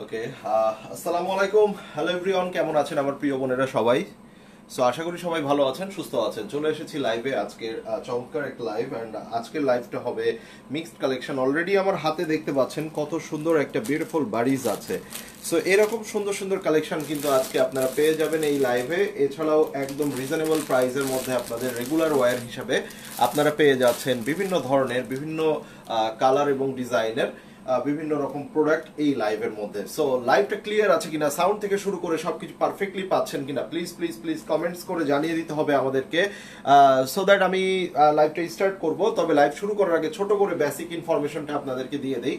ওকে, আসসালামু আলাইকুম। Hello everyone, কেমন আছেন আমার প্রিয় বোনেরা সবাই? সো আশা করি সবাই ভালো আছেন, সুস্থ আছেন। চলে এসেছি লাইভে, আজকের চমৎকার একটা লাইভ। অ্যান্ড আজকের লাইভটা হবে মিক্সড কালেকশন। অলরেডি আমার হাতে দেখতে পাচ্ছেন কত সুন্দর একটা বিউটিফুল বাড়িজ আছে। সো এরকম সুন্দর সুন্দর কালেকশন কিন্তু আজকে আপনারা পেয়ে যাবেন এই লাইভে। এছাড়াও একদম রিজনেবল প্রাইসের মধ্যে আপনাদের রেগুলার ওয়্যার হিসাবে আপনারা পেয়ে যাচ্ছেন বিভিন্ন ধরনের, বিভিন্ন কালার এবং ডিজাইনের বিভিন্ন রকম প্রোডাক্ট এই লাইভের মধ্যে। সো লাইভটা ক্লিয়ার আছে কিনা, সাউন্ড থেকে শুরু করে সবকিছু পারফেক্টলি পাচ্ছেন কিনা, প্লিজ প্লিজ প্লিজ কমেন্টস করে জানিয়ে দিতে হবে আমাদেরকে, সো দ্যাট আমি লাইভটা স্টার্ট করব। তবে লাইভ শুরু করার আগে ছোট করে বেসিক ইনফরমেশনটা আপনাদেরকে দিয়ে দেই।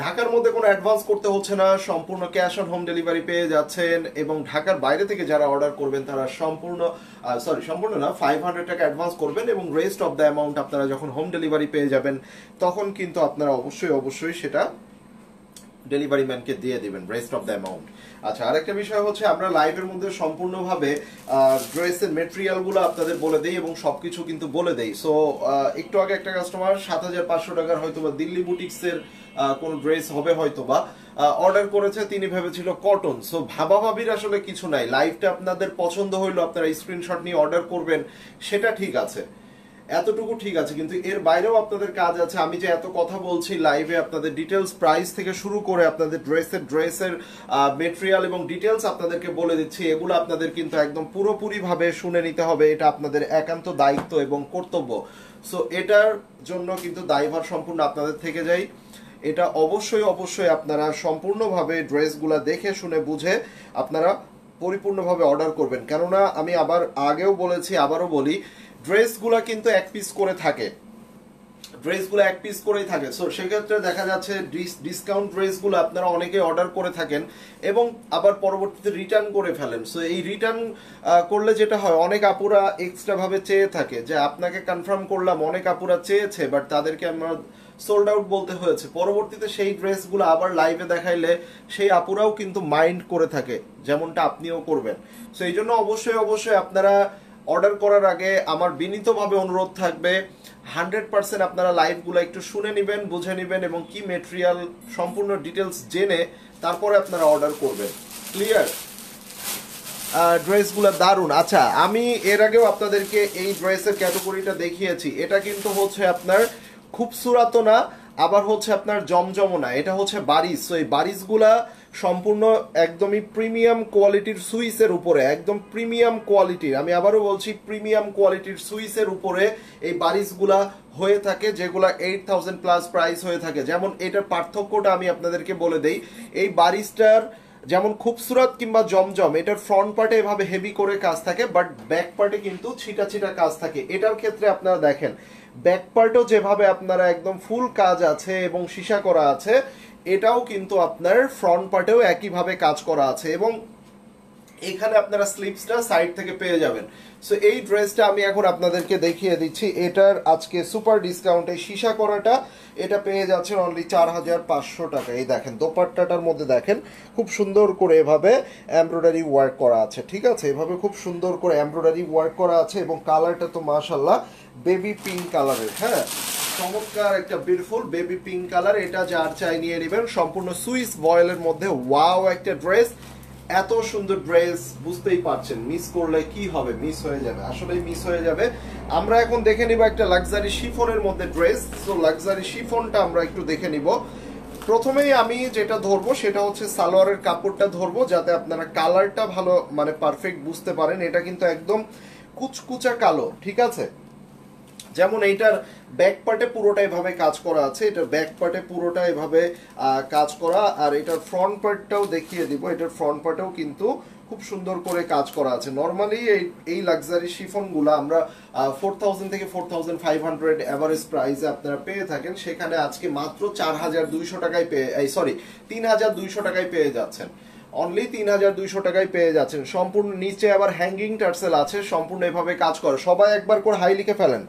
ঢাকার মধ্যে কোনো অ্যাডভান্স করতে হচ্ছে না, সম্পূর্ণ ক্যাশ অন হোম ডেলিভারি পেয়ে যাচ্ছেন। এবং ঢাকার বাইরে থেকে যারা অর্ডার করবেন তারা সম্পূর্ণ না, 500 টাকা অ্যাডভান্স করবেন এবং রেস্ট অফ দ্য অ্যামাউন্ট আপনারা যখন হোম ডেলিভারি পেয়ে যাবেন তখন কিন্তু আপনারা অবশ্যই সেটা ডেলিভারি ম্যানকে দিয়ে দিবেন, রেস্ট অফ দ্য অ্যামাউন্ট। আচ্ছা, আরেকটা বিষয় হচ্ছে আমরা লাইভের মধ্যে সম্পূর্ণভাবে ড্রেসের মেটেরিয়ালগুলো আপনাদের বলে দেই এবং সবকিছু কিন্তু বলে দেই। সো একটু আগে একটা কাস্টমার 7,500 টাকার হয়তো বা দিল্লি বুটিক্সের কোন ড্রেস হবে হয়তো বা অর্ডার করেছে, তিনি ভেবেছিল কটন। সো ভাবাভাবির আসলে কিছু নাই, লাইভটা আপনাদের পছন্দ হইলো আপনারা স্ক্রিনশট নিয়ে অর্ডার করবেন, সেটা ঠিক আছে, এতটুকু ঠিক আছে। কিন্তু এর বাইরেও আপনাদের কাজ আছে। আমি যে এত কথা বলছি লাইভে, আপনাদের ডিটেলস প্রাইস থেকে শুরু করে আপনাদের ড্রেসের মেটেরিয়াল এবং ডিটেলস আপনাদেরকে বলে দিচ্ছি, এগুলো আপনাদের কিন্তু একদম পুরোপুরি ভাবে শুনে নিতে হবে। এটা আপনাদের একান্ত দায়িত্ব এবং কর্তব্য। সো এটার জন্য কিন্তু দায়ভার সম্পূর্ণ আপনাদের থেকে যায়। এটা অবশ্যই আপনারা সম্পূর্ণভাবে ড্রেসগুলো দেখে শুনে বুঝে আপনারা পরিপূর্ণভাবে অর্ডার করবেন। কেননা আমি আবার আগেও বলেছি, আবারও বলি, ড্রেসগুলো কিন্তু এক পিস করে থাকে, ড্রেসগুলো এক পিস করেই থাকে। সো সেক্ষেত্রে দেখা যাচ্ছে ডিসকাউন্ট ড্রেসগুলো আপনারা অনেকে অর্ডার করে থাকেন এবং আবার পরবর্তীতে রিটার্ন করে ফেলেন। সো এই রিটার্ন করলে যেটা হয়, অনেক আপুরা এক্সট্রা ভাবে চেয়ে থাকে যে আপনাকে কনফার্ম করলাম, অনেক আপুরা চেয়েছে বাট তাদেরকে আমরা সোল্ড আউট বলতে হয়েছে। পরবর্তীতে সেই ড্রেসগুলো আবার লাইভে দেখাইলে সেই আপুরাও কিন্তু মাইন্ড করে থাকে, যেমনটা আপনিও করবেন। সো এই জন্য অবশ্যই আপনারা অর্ডার করার আগে আমার বিনীতভাবে অনুরোধ থাকবে, 100% আপনারা লাইভগুলো একটু শুনে নেবেন, বুঝে নেবেন এবং কি মেটেরিয়াল সম্পূর্ণ ডিটেলস জেনে তারপরে আপনারা অর্ডার করবেন। ক্লিয়ার? ড্রেসগুলো দারুণ। আচ্ছা, আমি এর আগেও আপনাদেরকে এই ড্রেসের ক্যাটাগরিটা দেখিয়েছি। এটা কিন্তু হচ্ছে আপনার খুবসুরাত না, আবার হচ্ছে আপনার জমজমও না, এটা হচ্ছে বারিশ। সো এই বারিশগুলা সম্পূর্ণ একদমই প্রিমিয়াম কোয়ালিটির সুইসের উপরে, একদম প্রিমিয়াম কোয়ালিটির, আমি আবারও বলছি প্রিমিয়াম কোয়ালিটির সুইসের উপরে এই বারিশগুলা হয়ে থাকে, যেগুলা 8,000 প্লাস প্রাইস হয়ে থাকে। যেমন এটার পার্থক্যটা আমি আপনাদেরকে বলে দেই। এই বারিশটার যেমন খুবসুরত কিংবা জমজম, এটার ফ্রন্ট পার্টে এভাবে হেভি করে কাজ থাকে, বাট ব্যাক পার্টে কিন্তু ছিটা ছিটা কাজ থাকে। এটার ক্ষেত্রে আপনারা দেখেন ব্যাক পার্টও যেভাবে আপনারা একদম ফুল কাজ আছে এবং সীসা করা আছে, এটাও কিন্তু আপনার ফ্রন্ট পার্টেও একইভাবে কাজ করা আছে এবং এখানে আপনারা স্লিপসটা সাইড থেকে পেয়ে যাবেন। সো এই ড্রেসটা আমি এখন আপনাদেরকে দেখিয়ে দিচ্ছি। এটার আজকে সুপার ডিসকাউন্টে সীসা করাটা এটা পেয়ে যাচ্ছেন অনলি 4,500 টাকা। এই দেখেন দোপাট্টাটার মধ্যে দেখেন খুব সুন্দর করে এভাবে এমব্রয়ডারি ওয়ার্ক করা আছে, ঠিক আছে, এভাবে খুব সুন্দর করে এমব্রয়ডারি ওয়ার্ক করা আছে এবং কালারটা তো মাশাআল্লাহ বেবি পিঙ্ক কালারের। হ্যাঁ, চমৎকার একটা বিউটিফুল বেবি পিঙ্ক কালার। এটা যার চাই নিয়ে নেবেন, সম্পূর্ণ সুইস ভয়েলের মধ্যে ওয়াও একটা ড্রেস। এত সুন্দর ড্রেস, বুঝতেই পারছেন, মিস করলে কি হবে, মিস হয়ে যাবে, আসলেই মিস হয়ে যাবে। আমরা এখন দেখে নিব একটা লাক্সারি শিফনের মধ্যে ড্রেস। তো লাক্সারি শিফনটা আমরা একটু দেখে নিব। প্রথমেই আমি যেটা ধরবো সেটা হচ্ছে সালোয়ারের কাপড়টা ধরবো, যাতে আপনারা কালারটা ভালো মানে পারফেক্ট বুঝতে পারেন। এটা কিন্তু একদম কুচকুচা কালো, ঠিক আছে। যেমন এইটার ব্যাক পার্টে পুরোটা এভাবে কাজ করা আছে, এটার ব্যাক পার্টে পুরোটা এভাবে কাজ করা, আর এটার ফ্রন্ট পার্টটাও দেখিয়ে দিব। এটার ফ্রন্ট পার্টেও কিন্তু খুব সুন্দর করে কাজ করা আছে। নর্মালি এই লাক্সারি শিফনগুলো আমরা 4,000 থেকে 4,500 এভারেজ প্রাইসে আপনারা পেয়ে থাকেন, সেখানে আজকে মাত্র 4,200 টাকায় পেয়ে, 3,200 টাকায় পেয়ে যাচ্ছেন। অনলি 3,200 টাকায় পেয়ে যাচ্ছেন। সম্পূর্ণ নিচে আবার হ্যাঙ্গিং টার্সেল আছে, সম্পূর্ণ এভাবে কাজ করে। সবাই একবার করে হাই লিখে ফেলেন,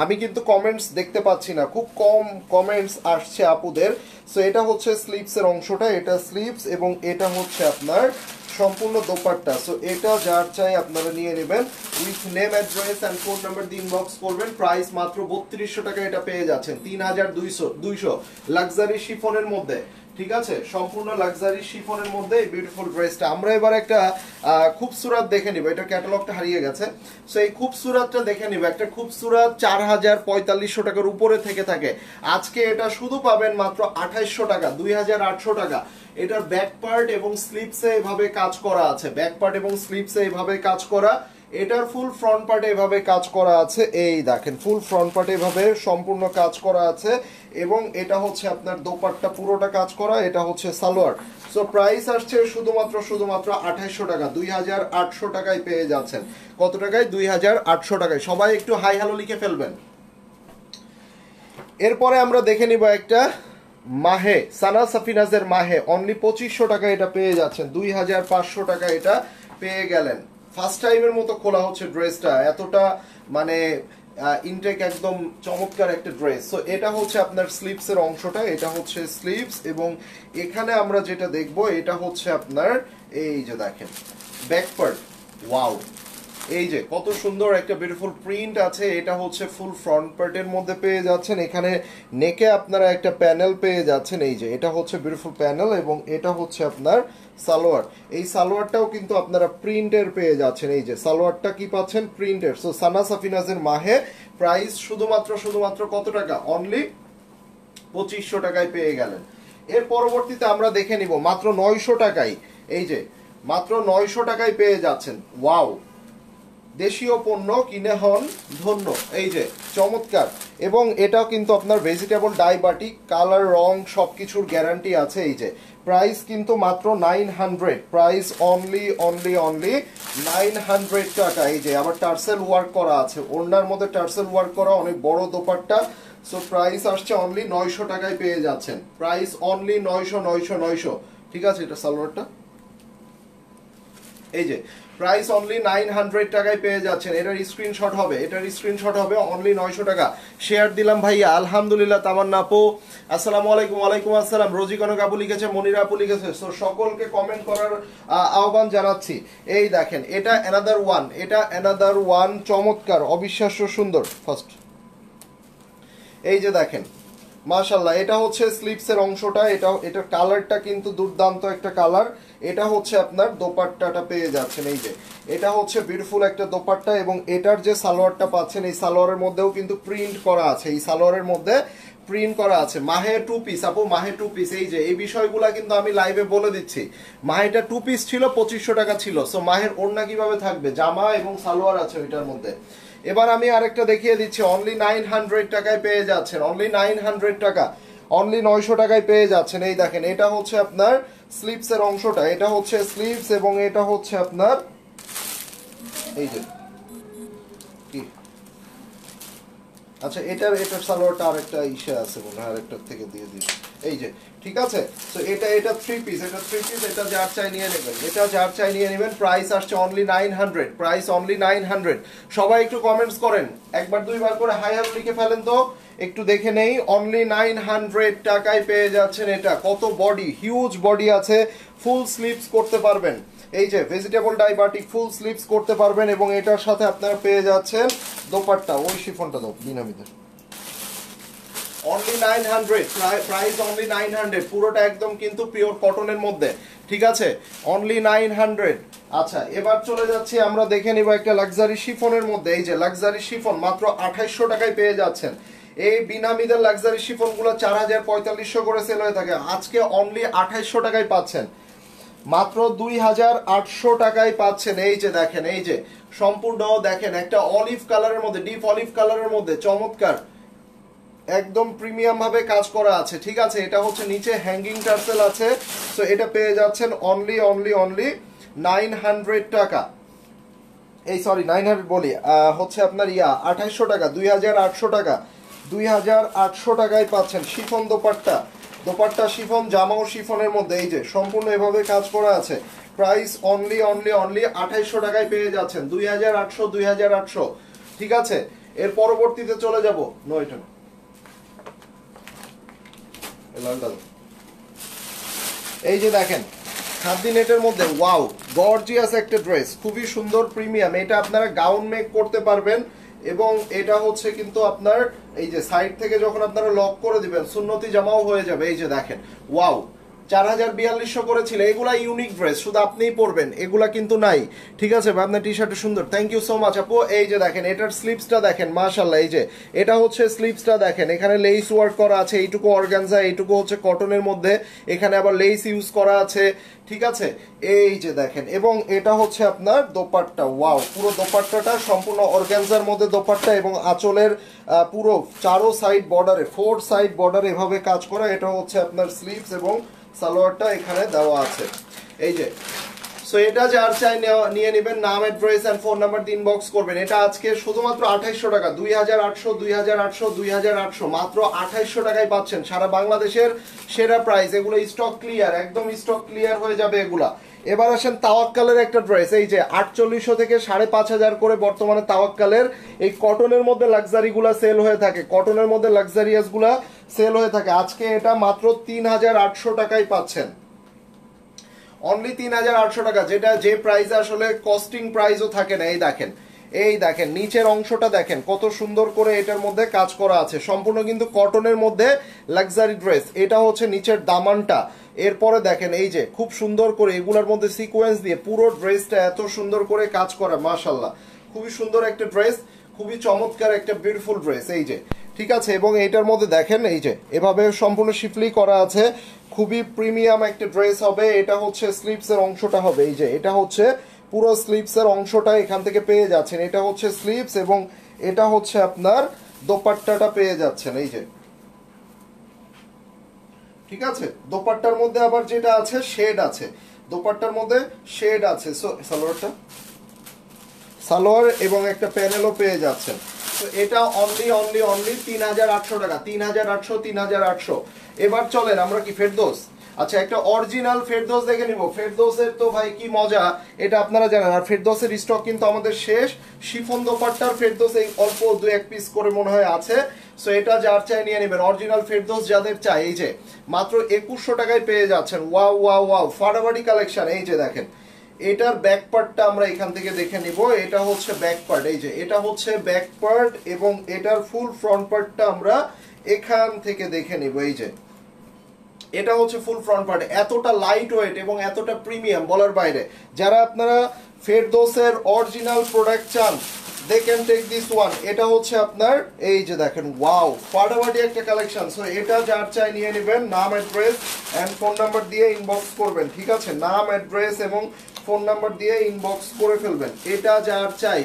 আমি কিন্তু কমেন্টস দেখতে পাচ্ছি না, খুব কম কমেন্টস আসছে আপুদের। সো এটা হচ্ছে স্লিভসের অংশটা, এটা স্লিভস এবং এটা হচ্ছে আপনার সম্পূর্ণ দোপাট্টা। সো এটা যার চাই আপনারা নিয়ে নেবেন, with name address and phone number দিয়ে ইনবক্স করবেন। প্রাইস মাত্র 3200 টাকা এটা পেয়ে যাচ্ছেন। 3,200 লাক্সারি শিফনের মধ্যে ঠিক আছে, সম্পূর্ণ লাক্সারি শিফনের মধ্যে এই বিউটিফুল ড্রেসটা। আমরা এবার একটা খুবসুরাত দেখে নিব, এটা ক্যাটালগটা হারিয়ে গেছে। সো এই খুবসুরাতটা দেখে নিব। একটা খুবসুরাত 4000-4500 টাকার উপরে থেকে থাকে, আজকে এটা শুধু পাবেন মাত্র 2800 টাকা, 2800 টাকা। এটার ব্যাক পার্ট এবং স্লিপসে এভাবে কাজ করা আছে, ব্যাক পার্ট এবং স্লিপসে এভাবে কাজ করা। এটার ফুল ফ্রন্ট পার্টে এভাবে কাজ করা আছে, এই দেখেন ফুল ফ্রন্ট পার্টে এভাবে সম্পূর্ণ কাজ করা আছে। এবং এটা হচ্ছে আপনার দোপাট্টা পুরোটা কাজ করা, এটা হচ্ছে সালোয়ার। সো প্রাইস আসছে শুধুমাত্র 2800 টাকা, 2800 টাকায় পেয়ে যাচ্ছেন। কত টাকায়? 2800 টাকায়। সবাই একটু হাই হ্যালো লিখে ফেলবেন। এরপরে আমরা দেখে নিব একটা মাহে, সানা সাফিনাজের মাহে, অনলি 2500 টাকা এটা পেয়ে যাচ্ছেন, 2500 টাকা এটা পেয়ে গেলেন। ফার্স্ট টাইমের মতো খোলা হচ্ছে ড্রেসটা, এতটা মানে ইনটেক, একদম চমৎকার একটা ড্রেস। সো এটা হচ্ছে আপনার স্লিভস এর অংশটা, এটা হচ্ছে স্লিভস। এবং এখানে আমরা যেটা দেখবো এটা হচ্ছে আপনার এই যে দেখেন ব্যাক পার্ট, ওয়াও, এই যে কত সুন্দর একটা বিউটিফুল প্রিন্ট আছে। এটা হচ্ছে ফুল ফ্রন্ট পার্টের মধ্যে পেয়ে যাচ্ছেন। এখানে নেকে আপনারা একটা প্যানেল পেয়ে যাচ্ছেন, এই যে এটা হচ্ছে বিউটিফুল প্যানেল। এবং এটা হচ্ছে আপনার সালোয়ার, এই সালোয়ারটাও কিন্তু আপনারা প্রিন্টের পেয়ে যাচ্ছেন, এই যে সালোয়ারটা কি পাচ্ছেন? প্রিন্টের। সো সানা সাফিনাজের মাহে প্রাইস শুধুমাত্র কত টাকা? অনলি 2500 টাকায় পেয়ে গেলেন। এর পরবর্তীতে আমরা দেখে নিব মাত্র 900 টাকায়, এই যে মাত্র 900 টাকায় পেয়ে যাচ্ছেন। ওয়াও, দেশীয় পণ্য কিনে হন ধন্য, এই যে চমৎকার। এবং এটাও কিন্তু আপনার ভেজিটেবল ডাই বাটিক, কালার রং সবকিছুর গ্যারান্টি আছে। এই যে প্রাইস কিন্তু মাত্র 900, প্রাইস অনলি 900 টাকা। এই যে আবার টার্সেল ওয়ার্ক করা আছে, ওড়নার মধ্যে টার্সেল ওয়ার্ক করা, অনেক বড় দোপাট্টা। সো প্রাইস আসছে অনলি 900 টাকায় পেয়ে যাচ্ছেন, প্রাইস অনলি 900। ঠিক আছে, এটা সালোয়ারটা, এই যে প্রাইস অনলি 900 টাকায় পেয়ে যাচ্ছেন। এটার স্ক্রিনশট হবে অনলি 900 টাকা। শেয়ার দিলাম ভাইয়া, আলহামদুলিল্লাহ। তামান্না আপু আসসালামু আলাইকুম। ওয়ালাইকুম আসসালাম। রোজি কনক আপু লিখেছে, মনিরা আপু লিখেছে। সো সকলকে কমেন্ট করার আহ্বান জানাচ্ছি। এই দেখেন, এটা অ্যানাদার ওয়ান চমৎকার, অবিশ্বাস্য সুন্দর। ফার্স্ট এই যে দেখেন, মাশাআল্লাহ, এটা হচ্ছে স্লিভস এর অংশটা, এটার কালারটা কিন্তু দুর্দান্ত একটা কালার। এটা হচ্ছে আপনার দোপাট্টাটা পেয়ে যাচ্ছেন, এই যে এটা হচ্ছে বিউটিফুল একটা দোপাট্টা। এবং এটার যে সালোয়ারটা পাচ্ছেন, এই সালোয়ারের মধ্যেও কিন্তু প্রিন্ট করা আছে, এই সালোয়ারের মধ্যে প্রিন্ট করা আছে। মাহে 2 পিস আপু, মাহে 2 পিস। এই যে এই বিষয়গুলা কিন্তু আমি লাইভে বলে দিচ্ছি। মাহেটা 2 পিস ছিল, 2500 টাকা ছিল। সো মাহের ওড়না কিভাবে থাকবে? জামা এবং সালোয়ার আছে ওইটার মধ্যে। এবার আমি আরেকটা দেখিয়ে দিচ্ছি, অনলি 900 টাকায় পেয়ে যাচ্ছেন, অনলি 900 টাকা, অনলি 900 টাকায় পেয়ে যাচ্ছেন। এই দেখেন, এটা হচ্ছে আপনার স্লিভস এর অংশটা, এটা হচ্ছে স্লিভস। এবং এটা হচ্ছে আপনার এই যে কি, আচ্ছা এটার সালোয়ারটা আরেকটা ইসে আছে মনে হয়, আরেকটা থেকে দিয়ে দিই। এই যে ঠিক আছে। তো এটা 3 পিস, এটা যার চাই নিয়ে নেবেন। প্রাইস আসছে অনলি 900, প্রাইস অনলি 900। সবাই একটু কমেন্টস করেন, একবার দুইবার করে হাই হ্যালো লিখে ফেলেন তো, একটু দেখে নেই। অনলি 900 টাকায় পেয়ে যাচ্ছেন। এটা কত বডি, হিউজ বডি আছে, ফুল স্লিভস করতে পারবেন। এই যে ভেজিটেবল ডাই বাটিক, ফুল স্লিভস করতে পারবেন। এবং এটার সাথে আপনারা পেয়ে যাচ্ছেন দোপাট্টা, ওই শিফনটা দাও বিনামিদের। অনলি 900, প্রাইস অনলি 900, পুরোটা একদম কিন্তু পিওর কটনের মধ্যে। ঠিক আছে, অনলি 900। আচ্ছা, এবার চলে যাচ্ছি, আমরা দেখে নিব একটা লাক্সারি শিফনের মধ্যে। এই যে লাক্সারি শিফন মাত্র 2800 টাকায় পেয়ে যাচ্ছেন। এই বিনামিদের লাক্সারি শিফনগুলো 4000-4500 করে সেল হয়ে থাকে, আজকে অনলি 2800 টাকায় পাচ্ছেন, মাত্র 2800 টাকায় পাচ্ছেন। এই যে দেখেন, এই যে সম্পূর্ণ দেখেন একটা অলিভ কালারের মধ্যে, ডিপ অলিভ কালারের মধ্যে চমৎকার, একদম প্রিমিয়াম ভাবে কাজ করা আছে। ঠিক আছে, এটা হচ্ছে নিচে হ্যাঙ্গিং টার্সেল আছে। সো এটা পেয়ে যাচ্ছেন অনলি 900 টাকা। এই সরি 900 বলি, হচ্ছে আপনার 2800 টাকা, 2800 টাকা, 2800 টাকায় পাচ্ছেন। শিফন দোপাট্টা শিফন, জামাও শিফনের মধ্যে, এই যে সম্পূর্ণ এভাবে কাজ করা আছে। প্রাইস অনলি 2800 টাকায় পেয়ে যাচ্ছেন, 2800। ঠিক আছে, এর পরবর্তীতে চলে যাব। নয়টা এই যে দেখেন, খাদি নেটের মধ্যে, ওয়াও, গর্জিয়াস একটা ড্রেস, খুবই সুন্দর, প্রিমিয়াম। এটা আপনারা গাউন মেক করতে পারবেন। এবং এটা হচ্ছে কিন্তু আপনার এই যে সাইড থেকে যখন আপনারা লক করে দিবেন, সুন্নতি জামাও হয়ে যাবে। এই যে দেখেন, ওয়াও, 4042 করেছিল। এগুলা ইউনিক ড্রেস, শুধু আপনিই পরবেন, এগুলা কিন্তু নাই। ঠিক আছে ভাই, আপনার টি শার্টটা সুন্দর, থ্যাংক ইউ সো মাচ আপু। এই যে দেখেন এটার স্লিপসটা দেখেন, মাশাআল্লাহ। এই যে এটা হচ্ছে স্লিপসটা দেখেন, এখানে লেস ওয়ার্ক করা আছে, এইটুকু অর্গানজা, এইটুকু হচ্ছে কটনের মধ্যে, এখানে আবার লেস ইউজ করা আছে। ঠিক আছে, এই যে দেখেন, এবং এটা হচ্ছে আপনার দোপাট্টা। ওয়াও, পুরো দোপাট্টাটা সম্পূর্ণ অর্গানজার মধ্যে দোপাট্টা, এবং আঁচলের পুরো চারো সাইড বর্ডারে, 4 সাইড বর্ডারে এভাবে কাজ করা। এটা হচ্ছে আপনার স্লিভস এবং সালোয়ারটা এখানে দেওয়া আছে। এই যে, সো এটা যার চাই নিয়ে নেবেন, নাম, অ্যাড্রেস এন্ড ফোন নাম্বার দিয়ে ইনবক্স করবেন। এটা আজকে শুধুমাত্র 2800 টাকা, 2800 2800 2800, মাত্র 2800 টাকায় পাচ্ছেন। সারা বাংলাদেশের সেরা প্রাইস। এগুলো স্টক ক্লিয়ার, একদম স্টক ক্লিয়ার হয়ে যাবে এগুলা। এবার আসেন তাওয়াক্কালের একটা ড্রেস। এই যে 4800 থেকে 5500 করে বর্তমানে তাওয়াক্কালের এই কটনের মধ্যে লাক্সারি গুলা সেল হয়ে থাকে, কটনের মধ্যে লাক্সারিয়াস গুলা সেল হয়ে থাকে। আজকে এটা মাত্র 3800 টাকায় পাচ্ছেন, অনলি 3800 টাকা, যেটা যে প্রাইস আসলে কস্টিং প্রাইসও থাকে না। এই দেখেন, এই দেখেন নিচের অংশটা দেখেন কত সুন্দর করে এটার মধ্যে কাজ করা আছে, সম্পূর্ণ কিন্তু কটনের মধ্যে লাক্সারি ড্রেস। এটা হচ্ছে নিচের দামানটা। এরপরে দেখেন এই যে খুব সুন্দর করে এগুলোর মধ্যে সিকোয়েন্স দিয়ে পুরো ড্রেসটা এত সুন্দর করে কাজ করা, মাশাআল্লাহ। খুবই সুন্দর একটা ড্রেস, খুবই চমৎকার একটা বিউটিফুল ড্রেস। এই যে, ঠিক আছে, এবং এইটার মধ্যে দেখেন এই যে এভাবে সম্পূর্ণ শিফলি করা আছে, খুবই প্রিমিয়াম একটা ড্রেস হবে। এটা হচ্ছে স্লিভসের অংশটা হবে, এই যে এটা হচ্ছে পুরো স্লিভসের অংশটা এখান থেকে পেয়ে যাচ্ছেন। এটা হচ্ছে স্লিভস, এবং এটা হচ্ছে আপনার দোপাট্টাটা পেয়ে যাচ্ছেন। এই যে, ঠিক আছে, দোপাট্টার মধ্যে আবার যেটা আছে শেড আছে, দোপাট্টার মধ্যে শেড আছে। সো সালোয়ারটা, সালোয়ার এবং একটা প্যানেলও পেয়ে যাচ্ছেন। তো এটা অনলি অনলি অনলি 3800 টাকা, 3800 3800। এবার চলেন আমরা কি ফেরদৌস, আচ্ছা একটা অরিজিনাল ফেরদৌস দেখে নিব। ফেরদৌসের তো ভাই কি মজা, এটা আপনারা জানেন। আর ফেরদৌসের স্টক কিন্তু আমাদের শেষ। শিফন দোপাট্টার ফেরদৌস এই অল্প 2-1 পিস করে মনে হয় আছে। সো এটা যার চাই নিয়ে নেবেন, অরিজিনাল ফেরদৌস যাদের চাই। এই যে মাত্র 2100 টাকায় পেয়ে যাচ্ছেন। ওয়াও ওয়াও ওয়াও, ফাটাফাটি কালেকশন। এই যে দেখেন, এটার ব্যাক পার্টটা আমরা এখান থেকে দেখে নিব। এটা হচ্ছে ব্যাক পার্ট, এই যে এটা হচ্ছে ব্যাক পার্ট, এবং এটার ফুল ফ্রন্ট পার্টটা আমরা এখান থেকে দেখে নিব। এই যে এটা হচ্ছে ফুল ফ্রন্ট পার্ট, এতটা লাইট ওয়েট এবং এতটা প্রিমিয়াম বলার বাইরে। যারা আপনারা ফেরদৌসের অরিজিনাল প্রোডাক্ট চান, they can take this one. এটা হচ্ছে আপনার এই যে দেখেন, ওয়াও, ফাটাফাটি একটা কালেকশন। সো এটা যার চাই নিয়ে নেবেন, নাম, অ্যাড্রেস এন্ড ফোন নাম্বার দিয়ে ইনবক্স করবেন। ঠিক আছে, নাম, অ্যাড্রেস এবং ফোন নাম্বার দিয়ে ইনবক্স করে ফেলবেন। এটা যার চাই।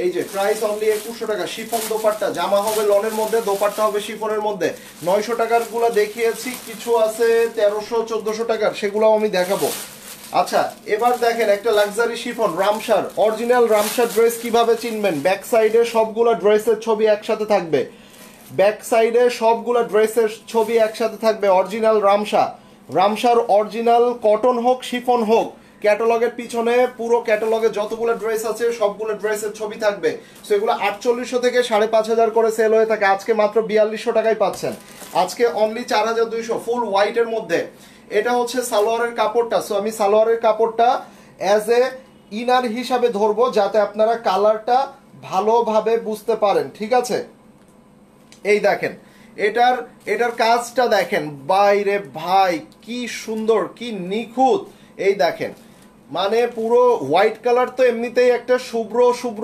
এই যে প্রাইস অনলি 2100 টাকা। শিফন দোপাট্টা, জামা হবে লনের মধ্যে, দোপাট্টা হবে শিফনের মধ্যে। 900 টাকার গুলো দেখিয়েছি, কিছু আছে 1300 1400 টাকার, সেগুলো আমি দেখাবো। আচ্ছা এবার দেখেন একটা luxury chiffon Ramsar, original Ramsar dress কিভাবে চিনবেন? ব্যাক সাইডে সবগুলো ড্রেসের ছবি একসাথে থাকবে, ব্যাক সাইডে সবগুলো ড্রেসের ছবি একসাথে থাকবে। Original Ramsha, Ramsar original cotton হোক শিফন হোক, ক্যাটালগের পিছনে পুরো ক্যাটালগে যতগুলো ড্রেস আছে সবগুলো ড্রেসের ছবি থাকবে। সেগুলো 4800 থেকে 5500 করে সেল হয়ে থাকে, আজকে মাত্র 4200 টাকায় পাচ্ছেন। আজকে অনলি 4200, ফুল হোয়াইটের মধ্যে। এটা হচ্ছে সালোয়ারের কাপড়টা। সো আমি সালোয়ারের কাপড়টা অ্যাজ এ ইনার হিসাবে ধরবো, যাতে আপনারা কালারটা ভালোভাবে বুঝতে পারেন। ঠিক আছে, এই দেখেন এটার এটার কাজটা দেখেন, বাইরে ভাই কি সুন্দর, কি নিখুঁত। এই দেখেন, মানে পুরো হোয়াইট কালার তো এমনিতেই একটা শুভ্র শুভ্র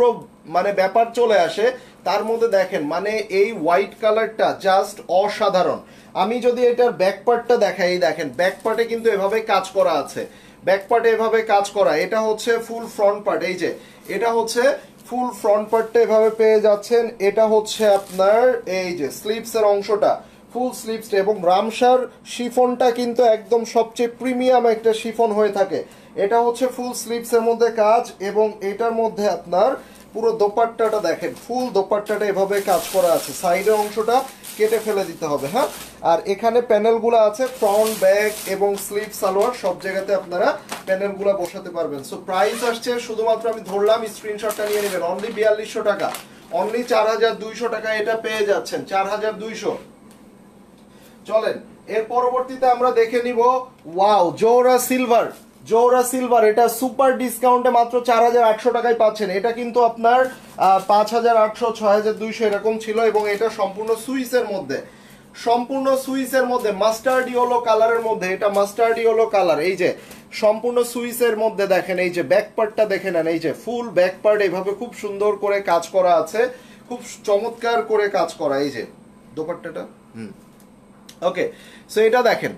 মানে ব্যাপার চলে আসে, তার মধ্যে দেখেন মানে এই হোয়াইট কালারটা জাস্ট অসাধারণ। আমি যদি এটার ব্যাক পার্টটা দেখাই, এই দেখেন ব্যাক পার্টে কিন্তু এভাবে কাজ করা আছে, ব্যাক পার্টে এভাবে কাজ করা। এটা হচ্ছে ফুল ফ্রন্ট পার্ট, এই যে এটা হচ্ছে ফুল ফ্রন্ট পার্টটা এভাবে পেয়ে যাচ্ছেন। এটা হচ্ছে আপনার এই যে স্লিভসের অংশটা, ফুল স্লিভস, এবং রামসার শিফনটা কিন্তু একদম সবচেয়ে প্রিমিয়াম একটা শিফন হয়ে থাকে। এটা হচ্ছে ফুল স্লিভসের মধ্যে কাজ, এবং এটার মধ্যে আপনার পুরো দোপাট্টাটা দেখেন, ফুল দোপাট্টাটা এভাবে কাজ করা আছে। সাইডের অংশটা কেটে ফেলে দিতে হবে, হ্যাঁ। আর এখানে প্যানেলগুলো আছে, ফ্রন্ট, ব্যাক এবং স্লিভ সালোয়ার সব জায়গাতে আপনারা প্যানেলগুলো বসাতে পারবেন। সো প্রাইস আসছে শুধুমাত্র আমি ধরলাম, স্ক্রিনশটটা নিয়ে নেবেন, অনলি 4200 টাকা, অনলি 4200 টাকা এটা পেয়ে যাচ্ছেন, 4200। চলেন এর পরবর্তীতে আমরা দেখে নিব, wow, Zohra silver, Zohra silver. এটা সুপার ডিসকাউন্টে মাত্র 4800 টাকায় পাচ্ছেন। এটা কিন্তু আপনার 5800 6200 এরকম ছিল, এবং এটা সম্পূর্ণ সুইসের মধ্যে, সম্পূর্ণ সুইসের মধ্যে মাস্টার্ড ইয়েলো কালারের মধ্যে, এটা মাস্টার্ড ইয়েলো কালার। এই যে সম্পূর্ণ সুইসের মধ্যে দেখেন, এই যে ব্যাক পার্টটা দেখে নেন, এই যে ফুল ব্যাক পার্ট এইভাবে খুব সুন্দর করে কাজ করা আছে, খুব চমৎকার করে কাজ করা। এই যে দোপাট্টাটা ওকে, সো এটা দেখেন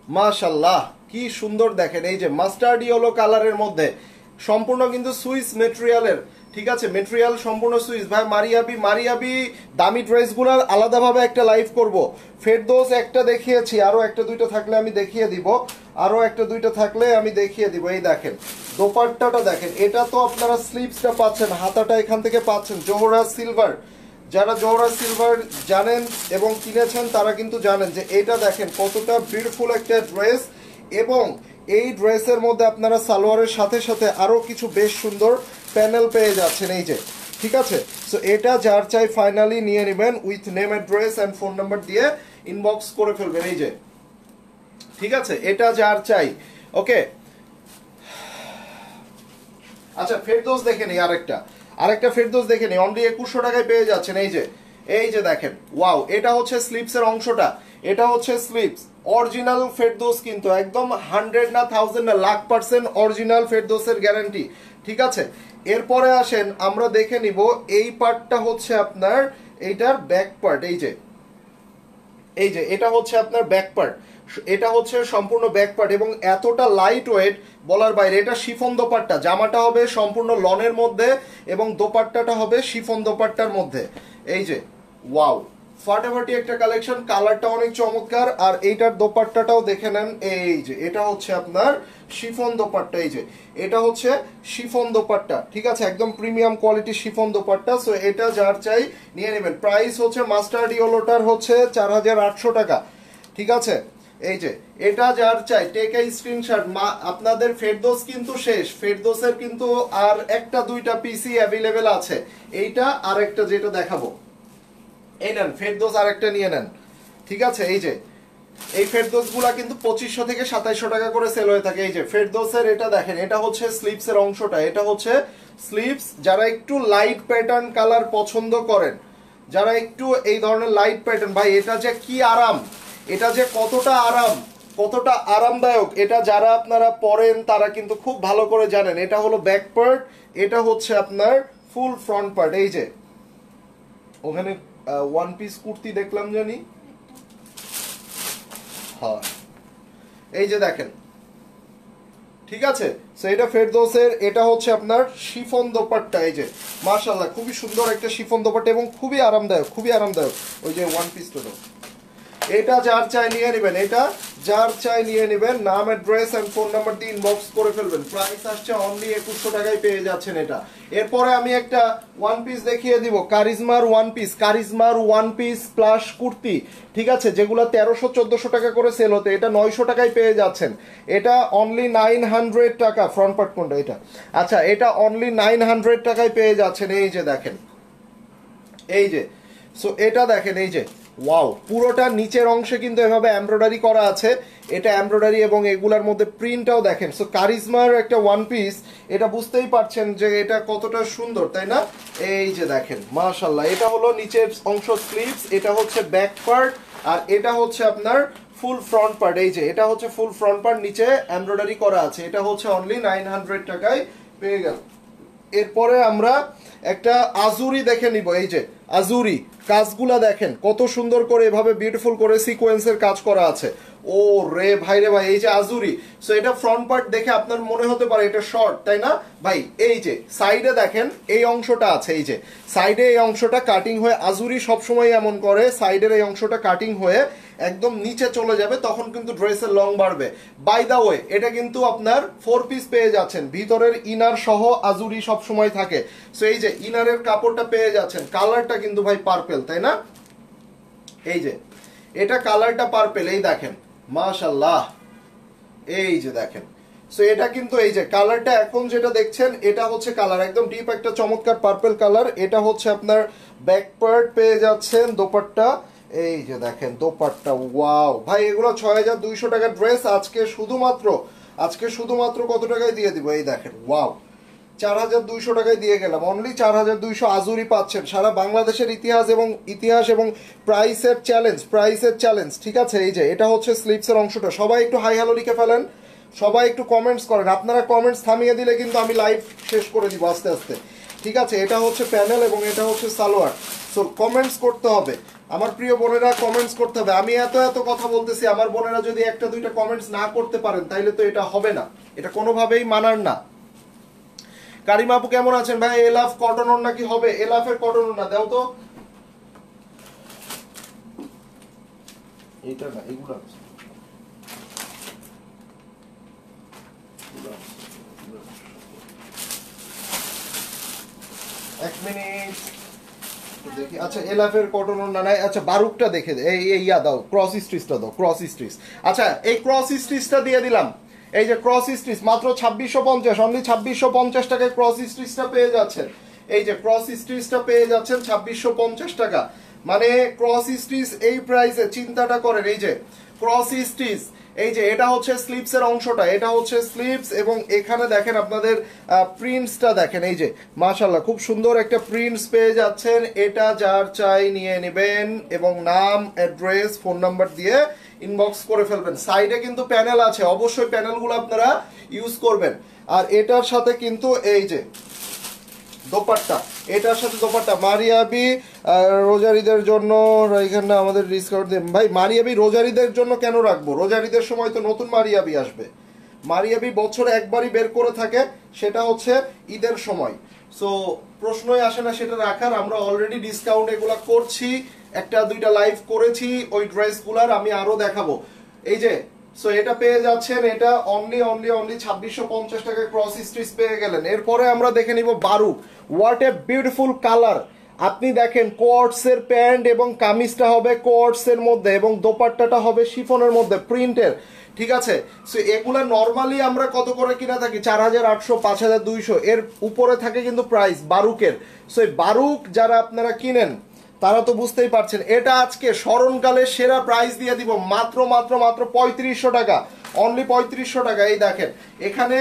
মাশাআল্লাহ কি সুন্দর দেখেন, এই যে মাস্টার্ড ইয়েলো কালারের মধ্যে সম্পূর্ণ কিন্তু সুইস মেটেরিয়ালের, ঠিক আছে, মেটেরিয়াল সম্পূর্ণ সুইস। ভাই মারিয়াবি দামি ড্রেসগুলোর আলাদাভাবে একটা লাইভ করব। ফেরদৌস একটা দেখিয়েছি, আরো একটা দুইটা থাকলে আমি দেখিয়ে দিব, আরো একটা দুইটা থাকলে আমি দেখিয়ে দিব। এই দেখেন দোপাট্টাটা দেখেন, এটা তো আপনারা স্লিভসটা পাচ্ছেন, হাতাটা এখান থেকে পাচ্ছেন জোহরা সিলভার। যারা জোহরা সিলভার জানেন এবং কিনেছেন তারা কিন্তু জানেন যে এটা দেখেন কতটা বিউটিফুল একটা ড্রেস, এবং এই ড্রেসের মধ্যে আপনারা সালোয়ারের সাথে সাথে আরো কিছু বেশ সুন্দর প্যানেল পেয়ে যাচ্ছেন। এই যে ঠিক আছে, সো এটা যার চাই ফাইনালি নিয়ে নেবেন with name address and phone number দিয়ে ইনবক্স করে ফেলবেন। এই যে ঠিক আছে, এটা যার চাই। ওকে, আচ্ছা ফেরদৌস দেখে নিই, আরেকটা ফেরদৌস দেখে নিই, অনলি 2100 টাকায় পেয়ে যাচ্ছেন। এই যে দেখেন, ওয়াও, এটা হচ্ছে স্লিপসের অংশটা, এটা হচ্ছে স্লিপস অরিজিনাল ফেরদৌস, কিন্তু একদম 100 না 1000 না 1,00,000% অরিজিনাল ফেরদৌসের গ্যারান্টি, ঠিক আছে। এরপরে আসেন আমরা দেখে নিব এই পার্টটা হচ্ছে আপনার এইটার ব্যাক পার্ট। এই যে এটা হচ্ছে আপনার ব্যাক পার্ট, এটা হচ্ছে সম্পূর্ণ ব্যাক পার্ট এবং এতটা লাইট ওয়েট বলার বাইরে। এটা শিফন দোপাট্টা, জামাটা হবে সম্পূর্ণ লনের মধ্যে এবং দোপাট্টাটা হবে শিফন দোপাট্টার মধ্যে। এই যে ওয়াও, ফাটাফাটি একটা কালেকশন, কালারটা অনেক চমৎকার। আর এইটার দোপাট্টাটাও দেখে নেন, এই যে এটা হচ্ছে আপনার শিফন দোপাট্টা, এই যে এটা হচ্ছে শিফন দোপাট্টা, ঠিক আছে, একদম premium quality chiffon dupatta. So এটা যার চাই নিয়ে নেবেন। প্রাইস হচ্ছে মাস্টার্ড ইয়েলোটার হচ্ছে 4800 টাকা, ঠিক আছে। এই যে এটা যার চাই টেক এ স্ক্রিনশট। আপনাদের ফেরদৌস কিন্তু শেষ, ফেরদৌসের কিন্তু আর একটা দুইটা পিসি অ্যাভেলেবেল আছে। এইটা আর একটা যেটা দেখাবো, এই নেন ফেরদৌস আর একটা নিয়ে নেন, ঠিক আছে। এই যে এই ফেরদৌস গুলা কিন্তু 2500 থেকে 2700 টাকা করে সেল হয়ে থাকে। এই যে ফেরদৌসের এটা দেখেন, এটা হচ্ছে স্লিপসের অংশটা, এটা হচ্ছে স্লিপস। যারা একটু লাইট প্যাটার্ন কালার পছন্দ করেন, যারা একটু এই ধরনের লাইট প্যাটার্ন, ভাই এটা যে কি আরাম, এটা যে কতটা আরামদায়ক, এটা যারা আপনারা পরেন তারা কিন্তু খুব ভালো করে জানেন। এটা হলো ব্যাক পার্ট, এটা হচ্ছে আপনার ফুল ফ্রন্ট পার্ট। এই যে ওখানে ওয়ান পিস কুর্তি দেখলাম জানি, হ্যাঁ এই যে দেখেন, ঠিক আছে। সো এটা ফেরদৌসের, এটা হচ্ছে আপনার শিফন দোপাট্টা। এই যে মাশাআল্লাহ খুবই সুন্দর একটা শিফন দোপাট্টা এবং খুবই আরামদায়ক, ওই যে ওয়ান পিস তো এটা যার চাই নিয়ে নেবেন, এটা যার চাই নিয়ে নেবেন, নাম অ্যাড্রেস এন্ড ফোন নাম্বার দিয়ে ইনবক্স করে ফেলবেন। প্রাইস আসছে অনলি 2100 টাকায় পেয়ে যাচ্ছেন এটা। এরপরে আমি একটা ওয়ান পিস দেখিয়ে দিব, কারিজমার ওয়ান পিস প্লাস কুর্তি, ঠিক আছে, যেগুলো 1300-1400 টাকা করে সেল হতে, এটা 900 টাকায় পেয়ে যাচ্ছেন। এটা অনলি 900 টাকা, ফ্রন্ট পার্ট কোনটা এটা, আচ্ছা এটা অনলি 900 টাকায় পেয়ে যাচ্ছেন। এই যে দেখেন, এই যে সো এটা দেখেন, এই যে ওয়াও, পুরোটা নিচের অংশে কিন্তু এভাবে এমব্রয়ডারি করা আছে, এটা এমব্রয়ডারি এবং এগুলার মধ্যে প্রিন্টটাও দেখেন। সো কারিজমার একটা ওয়ান পিস, এটা বুঝতেই পারছেন যে এটা কতটা সুন্দর, তাই না। এই যে দেখেন মাশাআল্লাহ, এটা হলো নিচের অংশ স্লিভস, এটা হচ্ছে ব্যাক পার্ট, আর এটা হচ্ছে আপনার ফুল ফ্রন্ট পার্ট। এই যে এটা হচ্ছে ফুল ফ্রন্ট পার্ট, নিচে এমব্রয়ডারি করা আছে, এটা হচ্ছে অনলি 900 টাকায় পেয়ে গেল। এরপরে আমরা একটা আজুরি দেখে নিব। এই যে আজুরি কাজগুলা দেখেন কত সুন্দর করে এভাবে বিউটিফুল করে সিকোয়েন্সের কাজ করা আছে। ও রে ভাই, এই যে আজুরি। সো এটা ফ্রন্ট পার্ট দেখে আপনার মনে হতে পারে এটা শর্ট, তাই না ভাই। এই যে সাইডে দেখেন এই অংশটা আছে, এই যে সাইডে এই অংশটা কাটিং হয়ে, আজুরি সবসময় এমন করে, সাইডের এই অংশটা কাটিং হয়ে একদম নিচে চলে যাবে, তখন কিন্তু ড্রেসের লং বাড়বে। বাই দা ওয়ে এটা কিন্তু আপনার 4 পিস পেয়ে যাচ্ছেন, ভিতরের ইনার সহ আজুরি সব সময় থাকে। সো এই যে ইনারের কাপড়টা পেয়ে যাচ্ছেন, কালারটা কিন্তু ভাই পার্পল, তাই না। এই যে এটা কালারটা পার্পল, এই দেখেন মাশাআল্লাহ, এই যে দেখেন। সো এটা কিন্তু এই যে কালারটা এখন যেটা দেখছেন এটা হচ্ছে কালার একদম ডিপ একটা চমৎকার পার্পল কালার। এটা হচ্ছে আপনার ব্যাক পার্ট পেয়ে যাচ্ছেন, দোপাট্টা এই যে দেখেন দোপাট্টা, ওয়াও ভাই এগুলো 6200 টাকার ড্রেস। আজকে শুধুমাত্র কত টাকায় দিয়ে দিব, এই দেখেন ওয়াও 4200 টাকায় দিয়ে গেলাম, অনলি 4200 আজুরি পাচ্ছেন। সারা বাংলাদেশের ইতিহাস এবং প্রাইসের চ্যালেঞ্জ, ঠিক আছে। এই যে এটা হচ্ছে স্লিপসের অংশটা, সবাই একটু হাই হ্যালো লিখে ফেলেন, সবাই একটু কমেন্টস করেন। আপনারা কমেন্টস থামিয়ে দিলে কিন্তু আমি লাইভ শেষ করে দিব আস্তে আস্তে, ঠিক আছে। এটা হচ্ছে প্যানেল এবং এটা হচ্ছে সালোয়ার। সো কমেন্টস করতে হবে আমার প্রিয় বোনেরা, কমেন্টস করতে হবে। আমি এত কথা বলতেছি, আমার বোনেরা যদি একটা দুইটা কমেন্টস না করতে পারেন তাইলে তো এটা হবে না, এটা কোনোভাবেই মানার না। কারিমা আপু কেমন আছেন ভাই? এলাফ কটন ওড়না কি হবে? এলাফের কটন ওড়না দাও তো, এইটা না, এগুলো এক মিনিট দেখি। আচ্ছা এলাফের কটন ওড়না নাই, আচ্ছা বারুকটা দেখে এই ইয়া দাও, ক্রস স্টিচটা দাও, ক্রস স্টিচ। আচ্ছা এই ক্রস স্টিচটা দিয়ে দিলাম, এই যে ক্রস স্টিচ মাত্র 2650, অনলি 2650 টাকায় ক্রস স্টিচটা পেয়ে যাচ্ছেন। এই যে ক্রস স্টিচটা পেয়ে যাচ্ছেন 2650 টাকা, মানে ক্রস স্টিচ এই প্রাইসে চিন্তাটা করেন। এই যে ক্রস স্টিচ, এই যে এটা হচ্ছে স্লিপসের অংশটা, এটা হচ্ছে স্লিপস এবং এখানে দেখেন আপনাদের প্রিন্টসটা দেখেন, এই যে মাশাআল্লাহ খুব সুন্দর একটা প্রিন্টস পেয়ে যাচ্ছেন। এটা যার চাই নিয়ে নেবেন এবং নাম, অ্যাড্রেস, ফোন নাম্বার দিয়ে ইনবক্স করে ফেলবেন। সাইডে কিন্তু প্যানেল আছে, অবশ্যই প্যানেলগুলো আপনারা ইউজ করবেন। আর এটার সাথে কিন্তু এই যে দোপাট্টা, এটার সাথে দোপাট্টা মারিয়াবি রোজারিদের জন্য এখানে আমাদের ডিসকাউন্ট দেন ভাই। মারিয়াবি রোজারিদের জন্য কেন রাখবো? রোজারিদের সময় তো নতুন মারিয়াবি আসবে। মারিয়াবি বছরে একবারই বের করে থাকে, সেটা হচ্ছে ঈদের সময়। সো প্রশ্নই আসে না সেটা রাখার। আমরা অলরেডি ডিসকাউন্ট এগুলা করছি, একটা দুইটা লাইভ করেছি ওই ড্রেসগুলার, আমি আরো দেখাবো। এই যে সো এটা পেয়ে যাচ্ছেন, এটা অনলি 2650 টাকায় ক্রস স্টিচ পেয়ে গেলেন। এরপরে আমরা দেখে নিব baroque. What a beautiful colour! আপনি দেখেন কোয়ার্টসের প্যান্ট এবং কামিজটা হবে কোয়ার্টসের মধ্যে এবং দোপাট্টাটা হবে শিফনের মধ্যে প্রিন্টের, ঠিক আছে। সো এগুলা নরমালি আমরা কত করে কিনা থাকি? 4800, 5200, এর উপরে থাকে কিন্তু প্রাইস বারুকের। সো এই বারুক যারা আপনারা কিনেন তারা তো বুঝতেই পারছেন, এটা আজকে স্মরণকালের সেরা প্রাইস দিয়ে দিব মাত্র 3500 টাকা, অনলি 3500 টাকা। এই দেখেন এখানে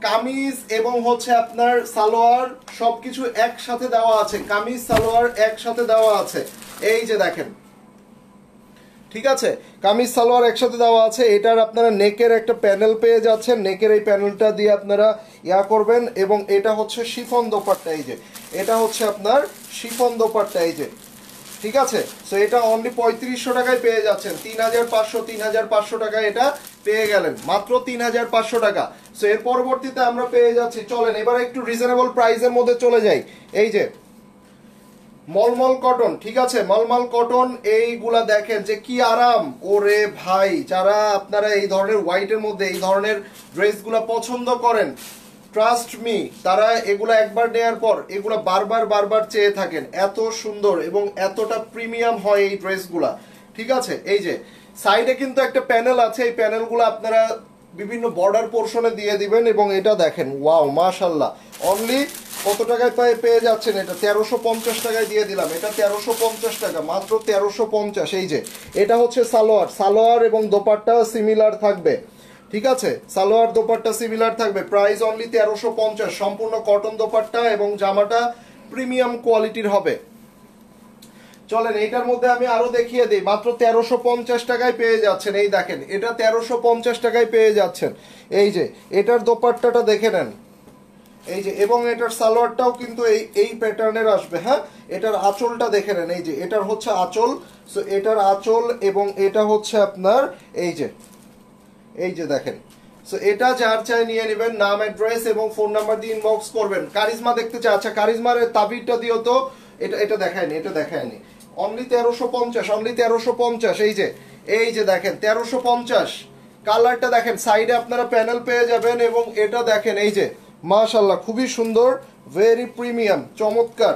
কামিজ এবং হচ্ছে আপনার সালোয়ার সবকিছু একসাথে দেওয়া আছে, কামিজ সালোয়ার একসাথে দেওয়া আছে, এই যে দেখেন, ঠিক আছে। কামিজ সালোয়ার একসাথে দেওয়া আছে। এটার আপনারা নেকের একটা প্যানেল পেয়ে যাচ্ছেন, নেকের এই প্যানেলটা দিয়ে আপনারা ইয়া করবেন এবং এটা হচ্ছে শিফন দোপাট্টা, এই যে এটা হচ্ছে আপনার শিফন দোপাট্টা, এই যে, ঠিক আছে। সো এটা অনলি 3500 টাকায় পেয়ে যাচ্ছেন, 3500 টাকায় এটা পেয়ে গেলেন, মাত্র 3500 টাকা। সো এর পরবর্তীতে আমরা পেয়ে যাচ্ছি, চলেন এবার একটু রিজনেবল প্রাইসের মধ্যে চলে যাই। এই যে মলমল কটন, ঠিক আছে, মলমল কটন, এইগুলা দেখেন যে কি আরাম। ওরে ভাই, যারা আপনারা এই ধরনের হোয়াইটের মধ্যে এই ধরনের ড্রেসগুলা পছন্দ করেন, ট্রাস্ট মি, তারা এগুলা একবার নেয়ার পর এগুলা বারবার চেয়ে থাকেন। এত সুন্দর এবং এতটা প্রিমিয়াম হয় এই ড্রেসগুলা, ঠিক আছে। এই যে সাইডে কিন্তু একটা প্যানেল আছে, এই প্যানেলগুলো আপনারা বিভিন্ন বর্ডার পোর্শনে দিয়ে দিবেন এবং এটা দেখেন, ওয়াও মাশাআল্লাহ। অনলি কত টাকায় পেয়ে যাচ্ছেন? এটা 1350 টাকায় দিয়ে দিলাম, এটা 1350 টাকা, মাত্র 1350। এই যে এটা হচ্ছে সালোয়ার এবং দোপাট্টা সিমিলার থাকবে, ঠিক আছে, সালোয়ার দোপাট্টা সিমিলার থাকবে, প্রাইস অনলি 1350, সম্পূর্ণ কটন দোপাট্টা এবং জামাটা প্রিমিয়াম কোয়ালিটির হবে। চলেন এইটার মধ্যে আমি আরো দেখিয়ে দিই, মাত্র 1350 টাকায় পেয়ে যাচ্ছেন। এই দেখেন এটা 1350 টাকায় পেয়ে যাচ্ছেন। এই যে এটার দোপাট্টাটা দেখে নেন, এই যে, এবং এটার সালোয়ারটাও কিন্তু এই প্যাটার্নের আসবে। হ্যাঁ, এটার আঁচলটা দেখে নেন, এই যে এটার হচ্ছে আঁচল। সো এটার আঁচল এবং এটা হচ্ছে আপনার এই যে দেখেন। সো এটা যার চাই নিয়ে নেবেন, নাম, অ্যাড্রেস এবং ফোন নাম্বার দিয়ে ইনবক্স করবেন। কারিজমা দেখতে চাই, আচ্ছা কারিজমার তাবিরটা দিও তো, এটা দেখায়নি। Only 1350, only 1350। এই যে দেখেন 1350, কালারটা দেখেন, সাইডে আপনারা প্যানেল পেয়ে যাবেন এবং এটা দেখেন, এই যে মাশাআল্লাহ খুবই সুন্দর, ভেরি প্রিমিয়াম, চমৎকার,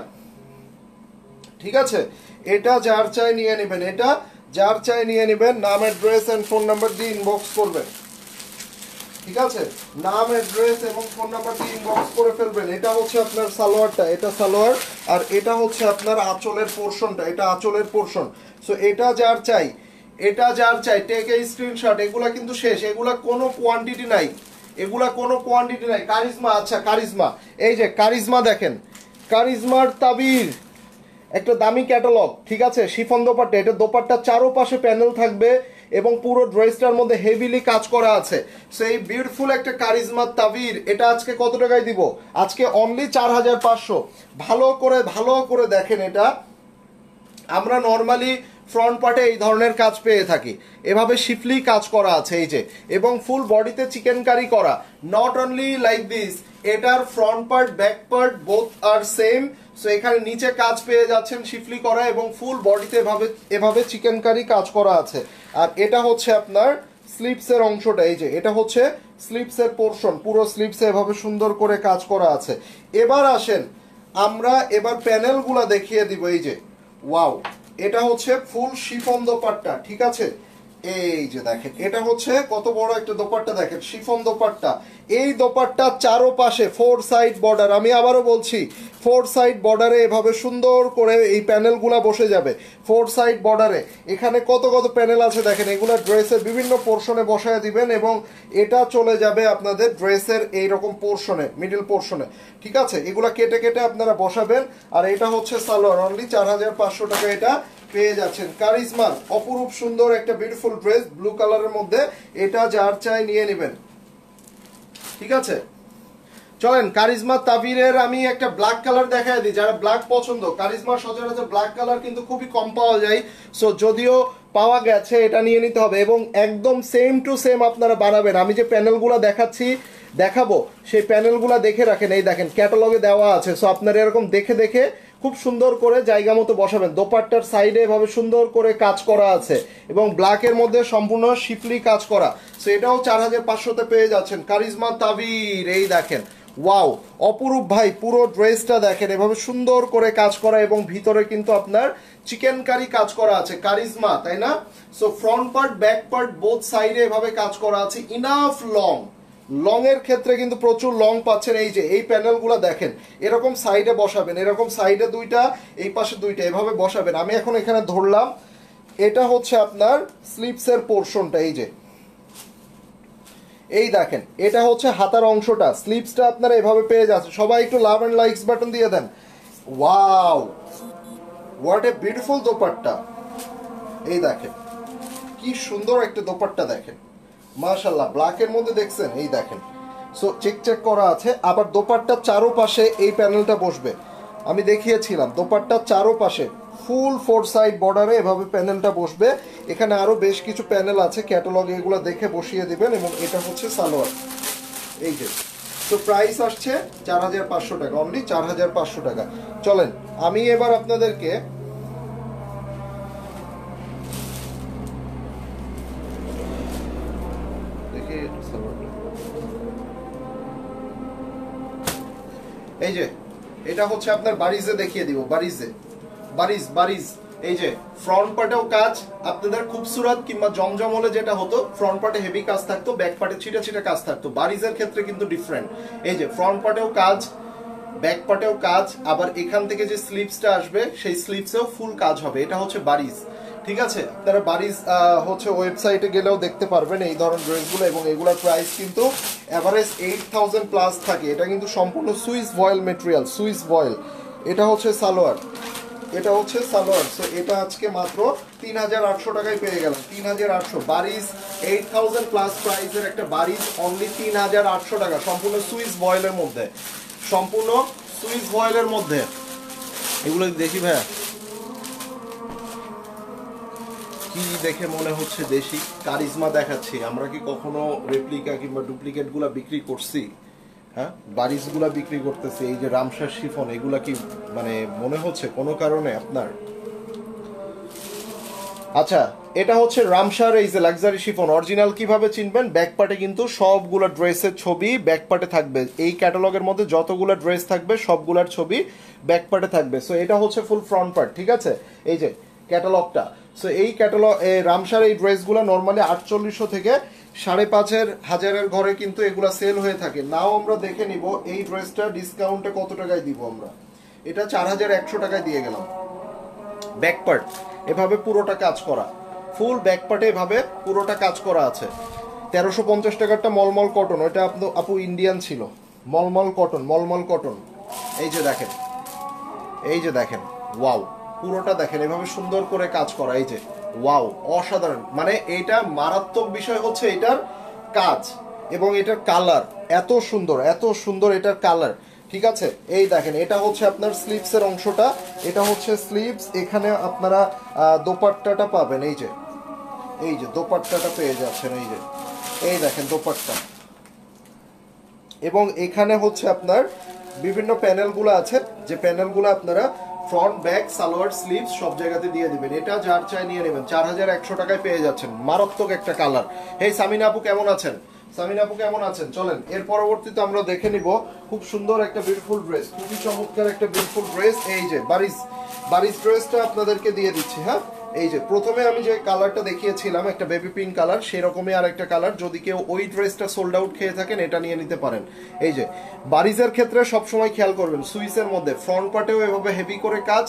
ঠিক আছে। এটা যার চাই নিয়ে নেবেন, এটা যার চাই নিয়ে নেবেন, নাম, অ্যাড্রেস এন্ড ফোন নাম্বার দিয়ে ইনবক্স করবেন, ঠিক আছে। নাম, অ্যাড্রেস এবং ফোন নাম্বার দিয়ে ইনবক্স করে ফেলবেন। এটা হচ্ছে আপনার সালোয়ারটা, এটা সালোয়ার, আর এটা হচ্ছে আপনার আঁচলের পোরশনটা, এটা আঁচলের পোরশন। সো এটা যার চাই টেক এ স্ক্রিনশট। এগুলা কিন্তু শেষ, এগুলা কোনো কোয়ান্টিটি নাই, এগুলা কোনো কোয়ান্টিটি নাই। কারিজমা, আচ্ছা কারিজমা, এই যে কারিজমা দেখেন, কারিজমার তাবির একটা দামি ক্যাটালগ, ঠিক আছে, শিফন দোপাট্টা, এটা দোপাট্টার চারোপাশে প্যানেল থাকবে এবং পুরো ড্রেসটার মধ্যে হেভিলি কাজ করা আছে। সেই বিউটিফুল একটা কারিজমার তাবির, এটা আজকে কত টাকায় দিব? আজকে অনলি 4500। ভালো করে দেখেন, এটা আমরা নর্মালি ফ্রন্ট পার্টে এই ধরনের কাজ পেয়ে থাকি, এভাবে শিফলি কাজ করা আছে এই যে, এবং ফুল বডিতে চিকেন কারি করা। নট অনলি লাইক দিস, এটার front part back part both আর সেম। সো এখানে নিচে কাজ পেয়ে যাচ্ছেন শিফলি করা এবং ফুল বডিতে এভাবে চিকেন কারি কাজ করা আছে। আর এটা হচ্ছে আপনার স্লিপসের অংশটা, এই যে এটা হচ্ছে স্লিপসের পোর্শন, পুরো স্লিপসে এভাবে সুন্দর করে কাজ করা আছে। এবার আসেন আমরা এবার প্যানেলগুলা দেখিয়ে দিব। এই যে ওয়াও, এটা হচ্ছে ফুল শিফন দোপাট্টা, ঠিক আছে, এই যে দেখেন এটা হচ্ছে কত বড় একটা দোপাট্টা, দেখেন শিফন দোপাট্টা। এই দোপাট্টা চারোপাশে 4 সাইড বর্ডার, আমি আবারও বলছি 4 সাইড বর্ডারে এভাবে সুন্দর করে এই প্যানেলগুলা বসে যাবে 4 সাইড বর্ডারে। এখানে কত প্যানেল আছে দেখেন, এগুলা ড্রেসের বিভিন্ন পোর্শনে বসায় দিবেন এবং এটা চলে যাবে আপনাদের ড্রেসের এইরকম পোর্শনে, মিডল পোর্শনে, ঠিক আছে। এগুলা কেটে কেটে আপনারা বসাবেন। আর এটা হচ্ছে সালোয়ার, অনলি 4500 টাকা এটা পেয়ে যাচ্ছেন। কারিজমার অপরূপ সুন্দর একটা বিউটিফুল ড্রেস ব্লু কালারের মধ্যে, এটা যার চাই নিয়ে নেবেন, ঠিক আছে। চলেন কারিজমা তাবিরের আমি একটা ব্ল্যাক কালার দেখাই দিই, যারা ব্ল্যাক পছন্দ। কারিজমার সচরাচর ব্ল্যাক কালার কিন্তু খুবই কম পাওয়া যায়, সো যদিও পাওয়া গেছে এটা নিয়ে নিতে হবে এবং একদম সেম টু সেম আপনারা বানাবেন। আমি যে প্যানেলগুলো দেখাবো সেই প্যানেলগুলো দেখে রাখেন, এই দেখেন ক্যাটালগে দেওয়া আছে। সো আপনারা এরকম দেখে দেখে খুব সুন্দর করে জায়গা মতো বসাবেন। দোপাট্টার সাইডে এভাবে সুন্দর করে কাজ করা আছে এবং ব্ল্যাকের মধ্যে সম্পূর্ণ শিফলি কাজ করা। সো এটাও 4500-তে পেয়ে যাচ্ছেন কারিজমা তাবির। এই দেখেন ওয়াও, অপরূপ ভাই, পুরো ড্রেসটা দেখেন এভাবে সুন্দর করে কাজ করা এবং ভিতরে কিন্তু আপনার চিকেন কারি কাজ করা আছে, কারিজমা, তাই না? So front part back part both সাইডে এভাবে কাজ করা আছে। ইনাফ লং এর ক্ষেত্রে কিন্তু প্রচুর লং পাচ্ছেন। এই যে এই প্যানেলগুলো দেখেন, এরকম সাইডে বসাবেন, এরকম সাইডে দুইটা, এই পাশে দুইটা, এভাবে বসাবেন। আমি এখন এখানে ধরলাম, এটা হচ্ছে আপনার স্লিপসের পোর্শনটা, এই যে এই দেখেন এটা হচ্ছে হাতার অংশটা, স্লিপসটা আপনারা এভাবে পেয়ে যাচ্ছেন। সবাই একটু লাভ এন্ড লাইকস বাটন দিয়ে দেন। Wow, what a beautiful dupatta, এই দেখেন কি সুন্দর একটা দোপাট্টা, দেখেন মাশাআল্লাহ, ব্ল্যাকের মধ্যে দেখছেন, এই দেখেন। সো চেক করা আছে। আবার দোপাট্টার চারোপাশে এই প্যানেলটা বসবে, আমি দেখিয়েছিলাম দোপাট্টার চারোপাশে ফুল 4 সাইড বর্ডারে এভাবে প্যানেলটা বসবে। এখানে আরো বেশ কিছু প্যানেল আছে, ক্যাটালগে এগুলো দেখে বসিয়ে দিবেন। এবং এটা হচ্ছে সালোয়ার, এই যে। তো প্রাইস আসছে 4500 টাকা, অনলি 4500 টাকা। চলেন আমি এবার আপনাদেরকে এই যে এটা হচ্ছে আপনার বারিজে দেখিয়ে দিব। বারিজ এই যে ফ্রন্ট পার্টেও কাজ আপনাদের খুবসুরত কিংবা জমজমলে যেটা হতো, ফ্রন্ট পার্টে হেভি কাজ থাকতো, ব্যাক পার্টে ছিটা কাজ থাকতো। বারিজের ক্ষেত্রে কিন্তু ডিফারেন্ট। এই যে ফ্রন্ট পার্টেও কাজ, ব্যাক পার্টেও কাজ, আবার এখান থেকে যে স্লিপসটা আসবে সেই স্লিপসেও ফুল কাজ হবে। এটা হচ্ছে বারিজ, ঠিক আছে। আপনারা বারিজ হচ্ছে ওয়েবসাইটে গেলেও দেখতে পারবেন এই ধরনের ড্রেসগুলো এবং এগুলোর প্রাইস কিন্তু এভারেজ 8000 প্লাস থাকে। এটা কিন্তু সম্পূর্ণ সুইস ভয়েল মেটেরিয়াল, সুইস ভয়েল। এটা হচ্ছে সালোয়ার, সো এটা আজকে মাত্র 3800 টাকায় পেয়ে গেলাম। 3800 বারিজ, 8000 প্লাস প্রাইসের একটা বারিজ, অনলি 3800 টাকা, সম্পূর্ণ সুইস ভয়েলের মধ্যে। এগুলো দেখি ভাইয়া, কি দেখে মনে হচ্ছে দেশি? কারিজমা দেখাচ্ছি, আমরা কি কখনো রেপ্লিকা কিংবা ডুপ্লিকেট গুলা বিক্রি করছি? হ্যাঁ, বারিজ গুলা বিক্রি করতেছি। এই যে রামসার শিফন, এগুলা কি মানে মনে হচ্ছে কোনো কারণে আপনার? আচ্ছা, এটা হচ্ছে রামসার এই যে লাক্সারি শিফন। অরিজিনাল কিভাবে চিনবেন? ব্যাক পার্টে কিন্তু সবগুলো ড্রেসের ছবি ব্যাক পার্টে থাকবে। এই ক্যাটালগের মধ্যে যতগুলো ড্রেস থাকবে সবগুলোর ছবি ব্যাক পার্টে থাকবে। সো এটা হচ্ছে ফুল ফ্রন্ট পার্ট, ঠিক আছে। এই যে ক্যাটালগটা, সো এই ক্যাটালগ রামসার এই ড্রেসগুলো নর্মালি 4800 থেকে 5500 ঘরে কিন্তু এগুলা সেল হয়ে থাকে। নাও আমরা দেখে নিব এই ড্রেসটা ডিসকাউন্টে কত টাকায় দিব আমরা। এটা 4100 টাকায় দিয়ে গেলাম। ব্যাক পার্ট এভাবে পুরোটা কাজ করা, ফুল ব্যাক পার্টে এভাবে পুরোটা কাজ করা আছে। 1350 টাকারটা মলমল কটন, ওইটা আপু ইন্ডিয়ান ছিল। মলমল কটন, মলমল কটন। এই যে দেখেন, এই যে দেখেন, ওয়াও, পুরোটা দেখেন এভাবে সুন্দর করে কাজ করা। এই যে ওয়াও, অসাধারণ। মানে এইটা মারাত্মক বিষয় হচ্ছে এটার কাজ এবং এটার কালার এত সুন্দর, এত সুন্দর এটার কালার। ঠিক আছে, এই দেখেন এটা হচ্ছে আপনার স্লিভসের অংশটা, এটা হচ্ছে স্লিভস। এখানে আপনারা দোপাট্টাটা পাবেন। এই যে, এই যে দোপাট্টাটা পেয়ে যাচ্ছেন। এই যে, এই দেখেন দোপাট্টা। এবং এখানে হচ্ছে আপনার বিভিন্ন প্যানেলগুলো আছে, যে প্যানেলগুলো আপনারা ফ্রন্ট, ব্যাক, সালোয়ার, স্লিভস সব জায়গাতে দিয়ে দিবেন। এটা যার চাই নিয়ে নেবেন। 4100 টাকায় পেয়ে যাচ্ছেন, মারাত্মক একটা কালার। হেই সামিনা আপু কেমন আছেন? সামিনা আপু কেমন আছেন? চলেন এর পরবর্তীতে আমরা দেখে নিব খুব সুন্দর একটা বিউটিফুল ড্রেস, খুবই চমৎকার একটা বিউটিফুল ড্রেস। এই যে বারিজ ড্রেসটা আপনাদেরকে দিয়ে দিচ্ছি। হ্যাঁ, এই যে প্রথমে আমি যে কালারটা দেখিয়েছিলাম একটা বেবি পিঙ্ক কালার, সেরকমই আর একটা কালার। যদি কেউ ওই ড্রেসটা সোল্ড আউট খেয়ে থাকেন এটা নিয়ে নিতে পারেন। এই যে বারিজের ক্ষেত্রে সবসময় খেয়াল করবেন সুইসের মধ্যে ফ্রন্ট পার্টেও এভাবে হেভি করে কাজ,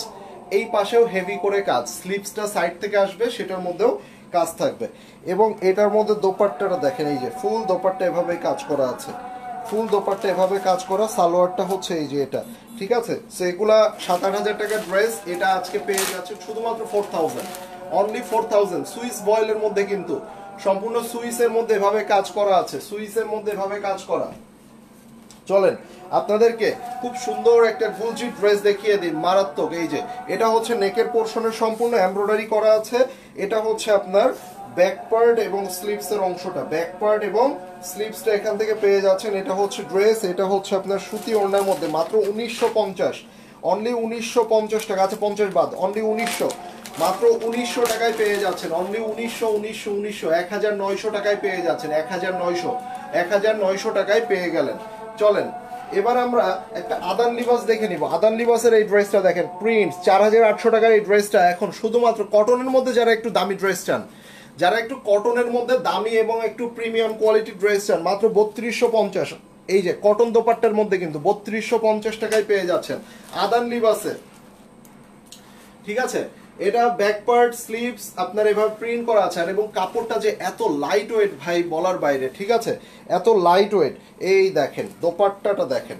এই পাশেও হেভি করে কাজ, স্লিভসটা সাইড থেকে আসবে সেটার মধ্যেও কাজ থাকবে। এবং এটার মধ্যে দোপাট্টাটা দেখেন, এই যে ফুল দোপাট্টা এভাবে কাজ করা আছে, ফুল দোপাট্টা এভাবে কাজ করা। সালোয়ারটা হচ্ছে এই যে এটা। ঠিক আছে, সো এগুলা 7-8 টাকার ড্রেস, এটা আজকে পেয়ে যাচ্ছে শুধুমাত্র 4000, অনলি 4000। সুইস বয়েলের মধ্যে, কিন্তু সম্পূর্ণ সুইসের মধ্যে এভাবে কাজ করা আছে, সুইসের মধ্যে এভাবে কাজ করা। চলেন আপনাদেরকে খুব সুন্দর একটা ফুলজি ড্রেস দেখিয়ে দিই, মারাত্মক। এই যে এটা হচ্ছে নেকের পোর্শনের সম্পূর্ণ এমব্রয়ডারি করা আছে। এটা হচ্ছে আপনার ব্যাক পার্ট এবং স্লিভসের অংশটা, ব্যাক পার্ট এবং স্লিভসটা এখান থেকে পেয়ে যাচ্ছেন। এটা হচ্ছে ড্রেস, এটা হচ্ছে আপনার সুতি ওড়নার মধ্যে, মাত্র 1950, অনলি 1950 টাকা। আচ্ছা 50 বাদ, অনলি 1900, মাত্র 1900 টাকায় পেয়ে যাচ্ছেন। অনলি 1900 1900 টাকায় পেয়ে যাচ্ছেন। 1900 টাকায় পেয়ে গেলেন। চলেন এবার আমরা একটা আদান লিবাস দেখে নিব। আদান লিবাসের এই ড্রেসটা দেখেন, প্রিন্টস, 4800 টাকার এই ড্রেসটা এখন শুধুমাত্র কটনের মধ্যে। যারা একটু দামি ড্রেস চান, যারা একটু কটনের মধ্যে দামি এবং একটু প্রিমিয়াম কোয়ালিটির ড্রেস চান, মাত্র 3250। এই যে কটন দোপাট্টার মধ্যে কিন্তু 3250 টাকায় পেয়ে যাচ্ছেন আদান লিবাসে। ঠিক আছে, এটা ব্যাক পার্ট, স্লিভস আপনার এভাবে প্রিন্ট করা আছে। আর এবং কাপড়টা যে এত লাইট ওয়েট ভাই, বলার বাইরে। ঠিক আছে, এত লাইট ওয়েট। এই দেখেন দোপাট্টাটা দেখেন,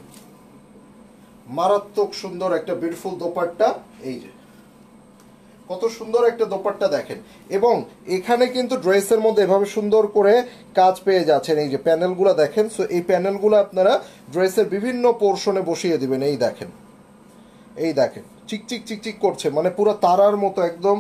মারাত্মক সুন্দর একটা বিউটিফুল দোপাট্টা। এই যে কত সুন্দর একটা দোপাট্টা দেখেন। এবং এখানে কিন্তু ড্রেসের মধ্যে এভাবে সুন্দর করে কাজ পেয়ে যাচ্ছেন। এই যে প্যানেলগুলো দেখেন, সো এই প্যানেলগুলো আপনারা ড্রেসের বিভিন্ন পোর্শনে বসিয়ে দিবেন। এই দেখেন, এই দেখেন চিকচিক চিকচিক করছে, মানে পুরো তারার মতো একদম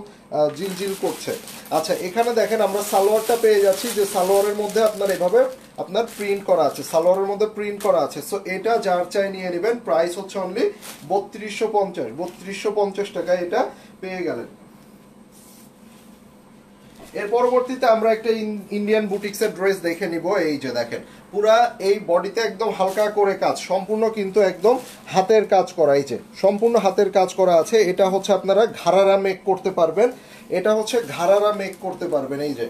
জিলজিল করছে। আচ্ছা এখানে দেখেন আমরা সালোয়ারটা পেয়ে যাচ্ছি, যে সালোয়ারের মধ্যে আপনার এভাবে আপনার প্রিন্ট করা আছে, সালোয়ারের মধ্যে প্রিন্ট করা আছে। সো এটা যার চাই নিয়ে নেবেন। প্রাইস হচ্ছে অনলি 3250 টাকায় এটা পেয়ে গেলেন। এর পরবর্তীতে আমরা একটা ইন্ডিয়ান বুটিক্সের ড্রেস দেখে নিব। এই যে দেখেন পুরা এই বডিতে একদম হালকা করে কাজ, সম্পূর্ণ কিন্তু একদম হাতের কাজ করা। এই যে সম্পূর্ণ হাতের কাজ করা আছে। এটা হচ্ছে আপনারা ঘাড়ারা মেক করতে পারবেন, এটা হচ্ছে ঘাড়ারা মেক করতে পারবেন। এই যে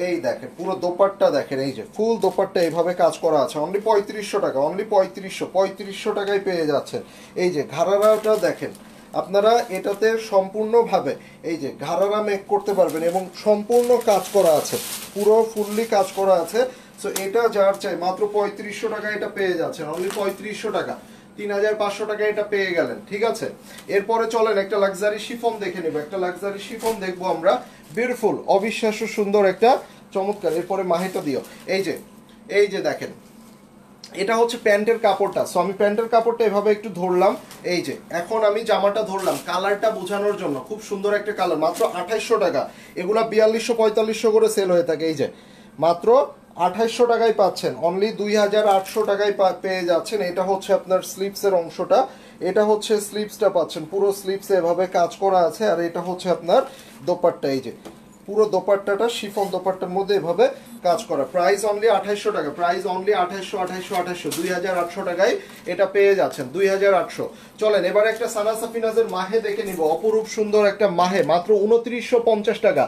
এই দেখেন পুরো দোপাট্টা দেখেন, এই যে ফুল দোপাট্টা এইভাবে কাজ করা আছে। অনলি 3500 টাকা, অনলি 3500 টাকায় পেয়ে যাচ্ছেন। এই যে ঘাড়ারাটা দেখেন আপনারা, এটাতে সম্পূর্ণভাবে এই যে ঘাড়ারা মেক করতে পারবেন এবং সম্পূর্ণ কাজ করা আছে, পুরো ফুললি কাজ করা আছে। সো এটা যার চাই মাত্র 3500 টাকা এটা পেয়ে যাচ্ছেন, অনলি 3500 টাকা, 3500 টাকা এটা পেয়ে গেলেন। ঠিক আছে, এরপরে চলেন একটা লাক্সারি শিফন দেখে নেব। একটা লাক্সারি শিফন দেখবো আমরা, বিউটিফুল, অবিশ্বাস্য সুন্দর একটা চমৎকার। এরপরে মাহিটা দিও। এই যে দেখেন এটা হচ্ছে প্যান্টের কাপড়টা। সো আমি প্যান্টের কাপড়টা এভাবে একটু ধরলাম। এই যে এখন আমি জামাটা ধরলাম কালারটা বোঝানোর জন্য, খুব সুন্দর একটা কালার, মাত্র 2800 টাকা। এগুলা 4200-4500 করে সেল হয়ে থাকে। এই যে মাত্র 2800 টাকায় পাচ্ছেন, অনলি 2800 টাকায় পেয়ে যাচ্ছেন। এটা হচ্ছে আপনার স্লিভসের অংশটা, এটা হচ্ছে স্লিভসটা পাচ্ছেন, পুরো স্লিভসে এভাবে কাজ করা আছে। আর এটা হচ্ছে আপনার দোপাট্টা, এই যে পুরো দোপাট্টাটা শিফন দোপাট্টার মধ্যে এভাবে কাজ করা। প্রাইস অনলি 2800 টাকা, প্রাইস অনলি 2800 2800 টাকায় এটা পেয়ে যাচ্ছেন, 2800। চলেন এবার একটা সানা সাফিনাজের মাহে দেখে নিব। অপরূপ সুন্দর একটা মাহে, মাত্র 2950 টাকা,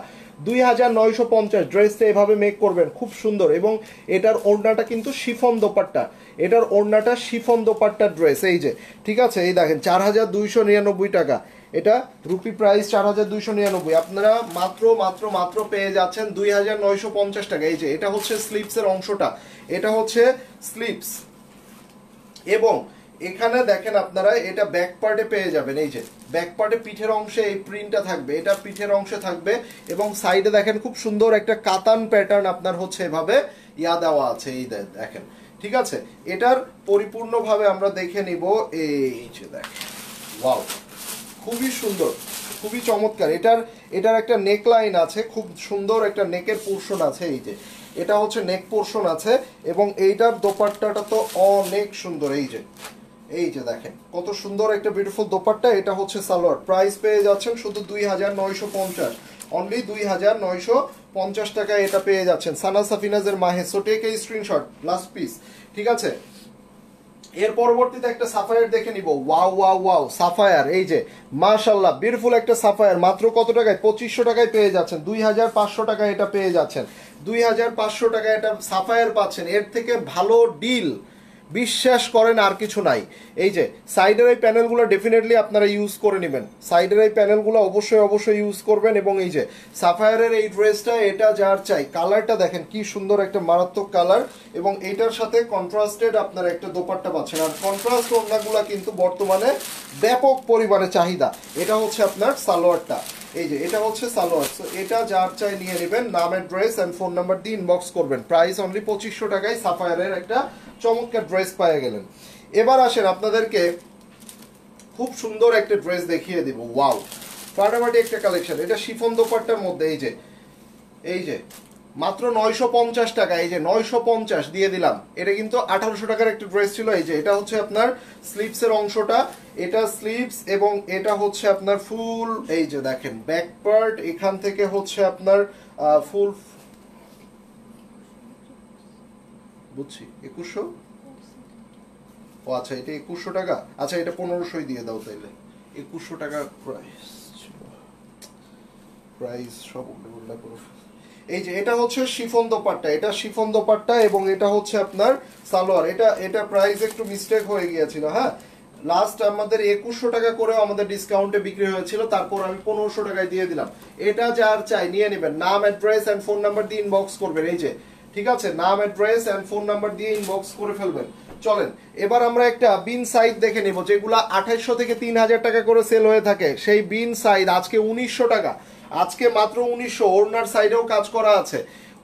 2950 ড্রেসটা এভাবে মেক করবেন, খুব সুন্দর। এবং এটার ওড়নাটা কিন্তু শিফন দোপাট্টা, এটার ওড়নাটা শিফন দোপাট্টা ড্রেস, এই যে ঠিক আছে। এই দেখেন 4299 টাকা, এটা রুপি প্রাইস 4299, আপনারা মাত্র মাত্র মাত্র পেয়ে যাচ্ছেন 2950 টাকা। এই যে এটা হচ্ছে স্লিপসের অংশটা, এটা হচ্ছে স্লিপস, এবং এখানে দেখেন আপনারা এটা ব্যাক পার্টে পেয়ে যাবেন। এই যে ব্যাক পার্টে পিঠের অংশে এই প্রিন্টটা থাকবে, এটা পিঠের অংশে থাকবে, এবং সাইডে দেখেন খুব সুন্দর একটা কাতান প্যাটার্ন আপনার হচ্ছে এভাবে দেওয়া আছে, এই দেখেন ঠিক আছে। এটার পরিপূর্ণভাবে আমরা দেখে নিব, এই যে দেখেন, ওয়াও, খুবই সুন্দর, খুবই চমৎকার। এটার একটা নেক লাইন আছে, খুব সুন্দর একটা নেকের পোর্শন আছে, এই যে এটা হচ্ছে নেক পোর্শন আছে, এবং এইটার দোপাট্টাটা তো অনেক সুন্দর। এই যে দেখেন কত সুন্দর একটা বিউটিফুল দোপাট্টা। এটা হচ্ছে সালোয়ার, প্রাইস পেয়ে যাচ্ছেন শুধু 2950, অনলি 2950 টাকায় এটা পেয়ে যাচ্ছেন। সানা সাফিনাজের মাহে, সো টেক এই স্ক্রিনশট, লাস্ট পিস, ঠিক আছে। এর পরবর্তীতে একটা সাফায়ার দেখে নিব, ওয়াও ওয়াও ওয়াও সাফায়ার, এই যে মাশাআল্লাহ বিউটিফুল একটা সাফায়ার, মাত্র কত টাকায়? 2500 টাকায় পেয়ে যাচ্ছেন, 2500 টাকায় এটা পেয়ে যাচ্ছেন, 2500 টাকায় এটা সাফায়ার পাচ্ছেন। এর থেকে ভালো ডিল বিশ্বাস করেন আর কিছু নাই। এই যে সাইডের এই প্যানেলগুলো ডেফিনেটলি আপনারা ইউজ করে নেবেন, সাইডের এই প্যানেলগুলো অবশ্যই অবশ্যই ইউজ করবেন। এবং এই যে সাফায়ারের এই ড্রেসটা, এটা যার চাই, কালারটা দেখেন কি সুন্দর একটা মারাত্মক কালার, এবং এইটার সাথে কন্ট্রাস্টেড আপনারা একটা দোপাট্টা পাচ্ছেন। আর কন্ট্রাস্ট ওড়নাগুলো কিন্তু বর্তমানে ব্যাপক পরিমাণে চাহিদা। এটা হচ্ছে আপনার সালোয়ারটা, এই যে এটা হচ্ছে সালোয়ার। সো এটা যার চাই নিয়ে নেবেন, নাম অ্যাড্রেস এন্ড ফোন নাম্বার দিয়ে ইনবক্স করবেন। প্রাইস অনলি 2500 টাকায় সাফায়ারের একটা চমৎকার ড্রেস পেয়ে গেলেন। এবার আসেন আপনাদেরকে খুব সুন্দর একটা ড্রেস দেখিয়ে দিব, ওয়াও, ফাটাফাটি একটা কালেকশন। এটা শিফন দোপাট্টার মধ্যে, এই যে মাত্র 950 টাকা, এই যে 950 দিয়ে দিলাম। এটা কিন্তু 1800 টাকার একটা ড্রেস ছিল। এই যে এটা হচ্ছে আপনার স্লিভসের অংশটা, এটা স্লিভস, এবং এটা হচ্ছে আপনার ফুল, এই যে দেখেন ব্যাক পার্ট, এখান থেকে হচ্ছে আপনার ফুল, বুঝছি 2100, ও আচ্ছা এটা 2100 টাকা, আচ্ছা এটা 1500 দিয়ে দাও তাইলে, 2100 টাকা প্রাইস সব উল্টা করে। এই যে এটা হচ্ছে শিফন দোপাট্টা, এটা শিফন দোপাট্টা, এবং এটা হচ্ছে আপনার সালোয়ার। এটা প্রাইস একটু মিস্টেক হয়ে গিয়েছিল, হ্যাঁ, লাস্ট আমাদের 2100 টাকা করেও আমাদের ডিসকাউন্টে বিক্রি হয়েছিল, তারপর আমি 1500 টাকায় দিয়ে দিলাম। এটা যার চাই নিয়ে নেবেন, নাম অ্যাড্রেস এন্ড ফোন নাম্বার দিয়ে ইনবক্স করবেন। এই যে ঠিক আছে, নাম অ্যাড্রেস এন্ড ফোন নাম্বার দিয়ে ইনবক্স করে ফেলবেন। চলেন এবার আমরা একটা বিন সাইড দেখে নেব, যেগুলা 2800 থেকে 3000 টাকা করে সেল হয়ে থাকে। সেই বিন সাইড আজকে 1900 টাকা, আজকে মাত্র 1900। ওড়নার সাইডেও কাজ করা আছে,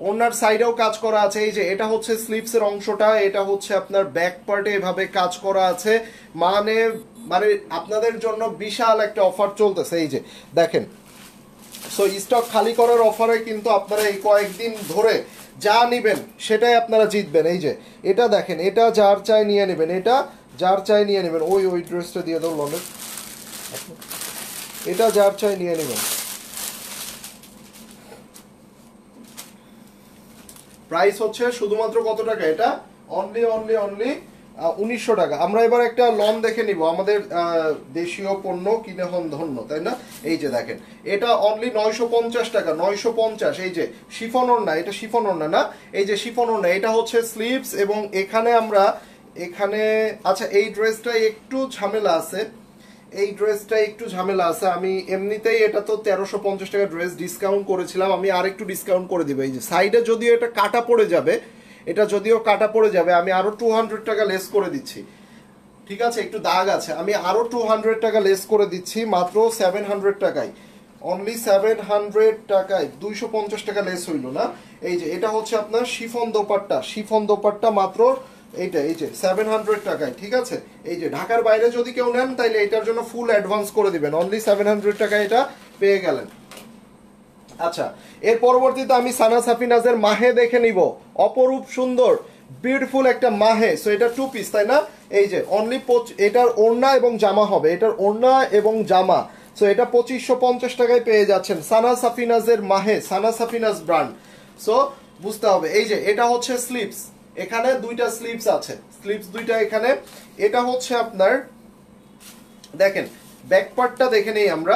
ওড়নার সাইডেও কাজ করা আছে। এই যে এটা হচ্ছে স্লিভসের অংশটা, এটা হচ্ছে আপনার ব্যাক পার্টে এভাবে কাজ করা আছে, মানে মানে আপনাদের জন্য বিশাল একটা অফার চলতেছে। এই যে দেখেন, সো স্টক খালি করার অফারে কিন্তু আপনারা এই কয়েকদিন ধরে যা নিবেন সেটাই আপনারা জিতবেন। এই যে এটা দেখেন, এটা যার চাই নিয়ে নেবেন, এটা যার চাই নিয়ে নেবেন। ওই ড্রেসটা দিয়ে দাও লনের, এটা যার চাই নিয়ে নেবেন। প্রাইস হচ্ছে শুধুমাত্র কত টাকা? এটা অনলি 1900 টাকা। আমরা এবার একটা লন দেখে নিব, আমাদের দেশীয় পণ্য কিনে হন ধন্য, তাই না? এই যে দেখেন, এটা অনলি 950 টাকা, 950। এই যে শিফন ওড়না, এটা শিফন ওড়না না, এই যে শিফন ওড়না, এটা হচ্ছে স্লিভস, এবং এখানে আমরা আচ্ছা এই ড্রেসটা একটু ঝামেলা আছে, এই ড্রেসটা একটু ঝামেলা আছে। আমি এমনিতেই এটা তো 1350 টাকা ড্রেস ডিসকাউন্ট করেছিলাম, আমি আর একটু ডিসকাউন্ট করে দিব। এই যে সাইডে যদিও এটা কাটা পড়ে যাবে, এটা যদিও কাটা পড়ে যাবে, আমি আরো 200 টাকা লেস করে দিচ্ছি, ঠিক আছে? একটু দাগ আছে, আমি আরো 200 টাকা লেস করে দিচ্ছি, মাত্র 700 টাকায়, অনলি 700 টাকায় 250 টাকা লেস হইল না। এই যে এটা হচ্ছে আপনার শিফন দোপাট্টা, শিফন দোপাট্টা মাত্র এইটা, এই যে 700 টাকায়, ঠিক আছে? এই যে ঢাকার বাইরে যদি কেউ নেন তাইলে এটার জন্য ফুল অ্যাডভান্স করে দিবেন, অনলি 700 টাকায় এটা পেয়ে গেলেন। আচ্ছা, এর পরবর্তীতে আমি সানা সাফিনাজের মাহে দেখে নিব, অপরূপ সুন্দর বিউটিফুল একটা মাহে। সো এটা 2 পিস, তাই না? এই যে অনলি এটার ওড়না এবং জামা হবে, এটার ওড়না এবং জামা। সো এটা 2550 টাকায় পেয়ে যাচ্ছেন, সানা সাফিনাজের মাহে, সানা সাফিনাজ ব্র্যান্ড। সো বুঝতে হবে, এই যে এটা হচ্ছে স্লিভস, এখানে দুইটা স্লিভস আছে, স্লিভস দুইটা এখানে। এটা হচ্ছে আপনার দেখেন ব্যাক পার্টটা দেখে নেই আমরা,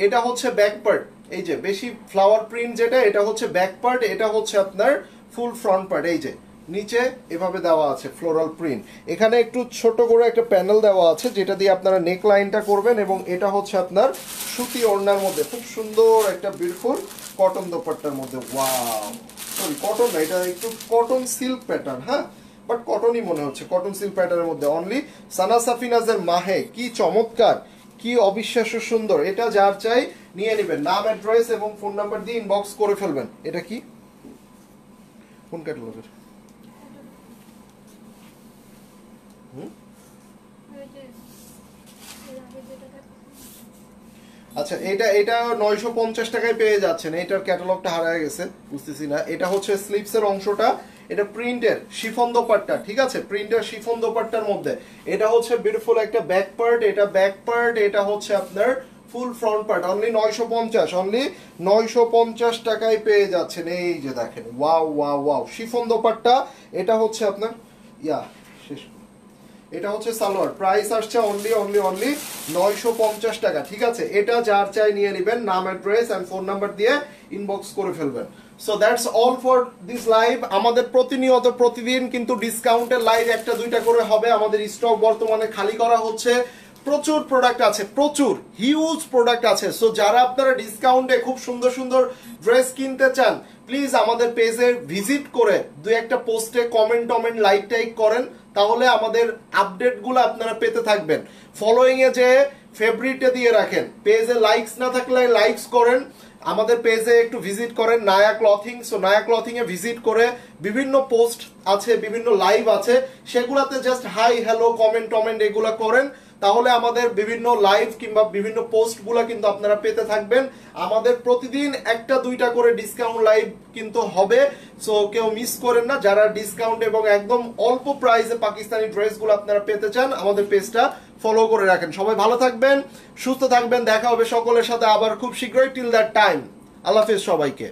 এটা হচ্ছে ব্যাক পার্ট, এই যে বেশি ফ্লাওয়ার প্রিন্ট যেটা, এটা হচ্ছে ব্যাক পার্ট, এটা হচ্ছে আপনার ফুল ফ্রন্ট পার্ট। এই যে নিচে এভাবে দেওয়া আছে ফ্লোরাল প্রিন্ট, এখানে একটু ছোট করে একটা প্যানেল দেওয়া আছে যেটা দিয়ে আপনারা নেক লাইনটা করবেন, এবং এটা হচ্ছে আপনার সুতি ওড়নার মধ্যে খুব সুন্দর একটা বিউটিফুল কটন দোপাট্টার মধ্যে। ওয়াও, সরি কটন না, এটা একটু কটন সিল্ক প্যাটার্ন, হ্যাঁ বাট কটনই মনে হচ্ছে, কটন সিল্ক প্যাটার্নের মধ্যে অনলি সানা সাফিনাজের মাহে। কি চমৎকার, কি অবিশ্বাস্য সুন্দর। এটা যার চাই নিয়ে নেবেন, নাম অ্যাড্রেস এবং ফোন নাম্বার দিয়ে ইনবক্স করে ফেলবেন। এটা কি কোন ক্যাটালগের? আচ্ছা এটা 950 টাকায় পেয়ে যাচ্ছেন। এটার ক্যাটালগটা হারিয়ে গেছে, বুঝতেছি না। এটা হচ্ছে স্লিপসের অংশটা, এটা প্রিন্টের শিফন দোপাট্টা, ঠিক আছে, প্রিন্টের শিফন দোপাট্টার মধ্যে। এটা হচ্ছে বিউটিফুল একটা ব্যাক পার্ট, এটা ব্যাক পার্ট, এটা হচ্ছে আপনার ফুল ফ্রন্ট পার্ট। অনলি 950 টাকায় পেয়ে যাচ্ছেন। এই যে দেখেন, wow wow wow, chiffon dupatta. এটা হচ্ছে আপনার শেষ, এটা হচ্ছে সালোয়ার। প্রাইস আসছে অনলি 950 টাকা, ঠিক আছে। এটা যার চাই নিয়ে নেবেন, নাম অ্যাড্রেস এন্ড ফোন নাম্বার দিয়ে ইনবক্স করে ফেলবেন। So that's all for this live. আমাদের প্রতিনিয়ত প্রতিদিন কিন্তু ডিসকাউন্টের লাইভ একটা দুইটা করে হবে। আমাদের স্টক বর্তমানে খালি করা হচ্ছে, প্রচুর প্রোডাক্ট আছে, প্রচুর হিউজ প্রোডাক্ট আছে। সো যারা আপনারা ডিসকাউন্টে খুব সুন্দর সুন্দর ড্রেস কিনতে চান, প্লিজ আমাদের পেজে ভিজিট করে দুই একটা পোস্টে কমেন্ট লাইক টাইক করেন, তাহলে আমাদের আপডেটগুলো আপনারা পেতে থাকবেন। ফলোইং এ যে ফেভারিটে দিয়ে রাখেন, পেজে লাইকস না থাকলে লাইকস করেন, আমাদের পেজে একটু ভিজিট করেন Naya clothing. So Naya clothing এ ভিজিট করে বিভিন্ন পোস্ট আছে, বিভিন্ন লাইভ আছে, সেগুলাতে জাস্ট হাই হ্যালো কমেন্ট এগুলা করেন, তাহলে আমাদের বিভিন্ন লাইভ কিংবা বিভিন্ন পোস্টগুলো কিন্তু আপনারা পেতে থাকবেন। আমাদের প্রতিদিন একটা দুইটা করে ডিসকাউন্ট লাইভ কিন্তু হবে, সো কেউ মিস করেন না। যারা ডিসকাউন্ট এবং একদম অল্প প্রাইসে পাকিস্তানি ড্রেসগুলো আপনারা পেতে চান, আমাদের পেজটা ফলো করে রাখেন। সবাই ভালো থাকবেন, সুস্থ থাকবেন, দেখা হবে সকলের সাথে আবার খুব শীঘ্রই। টিল দ্যাট টাইম, আল্লাহ হাফেজ সবাইকে।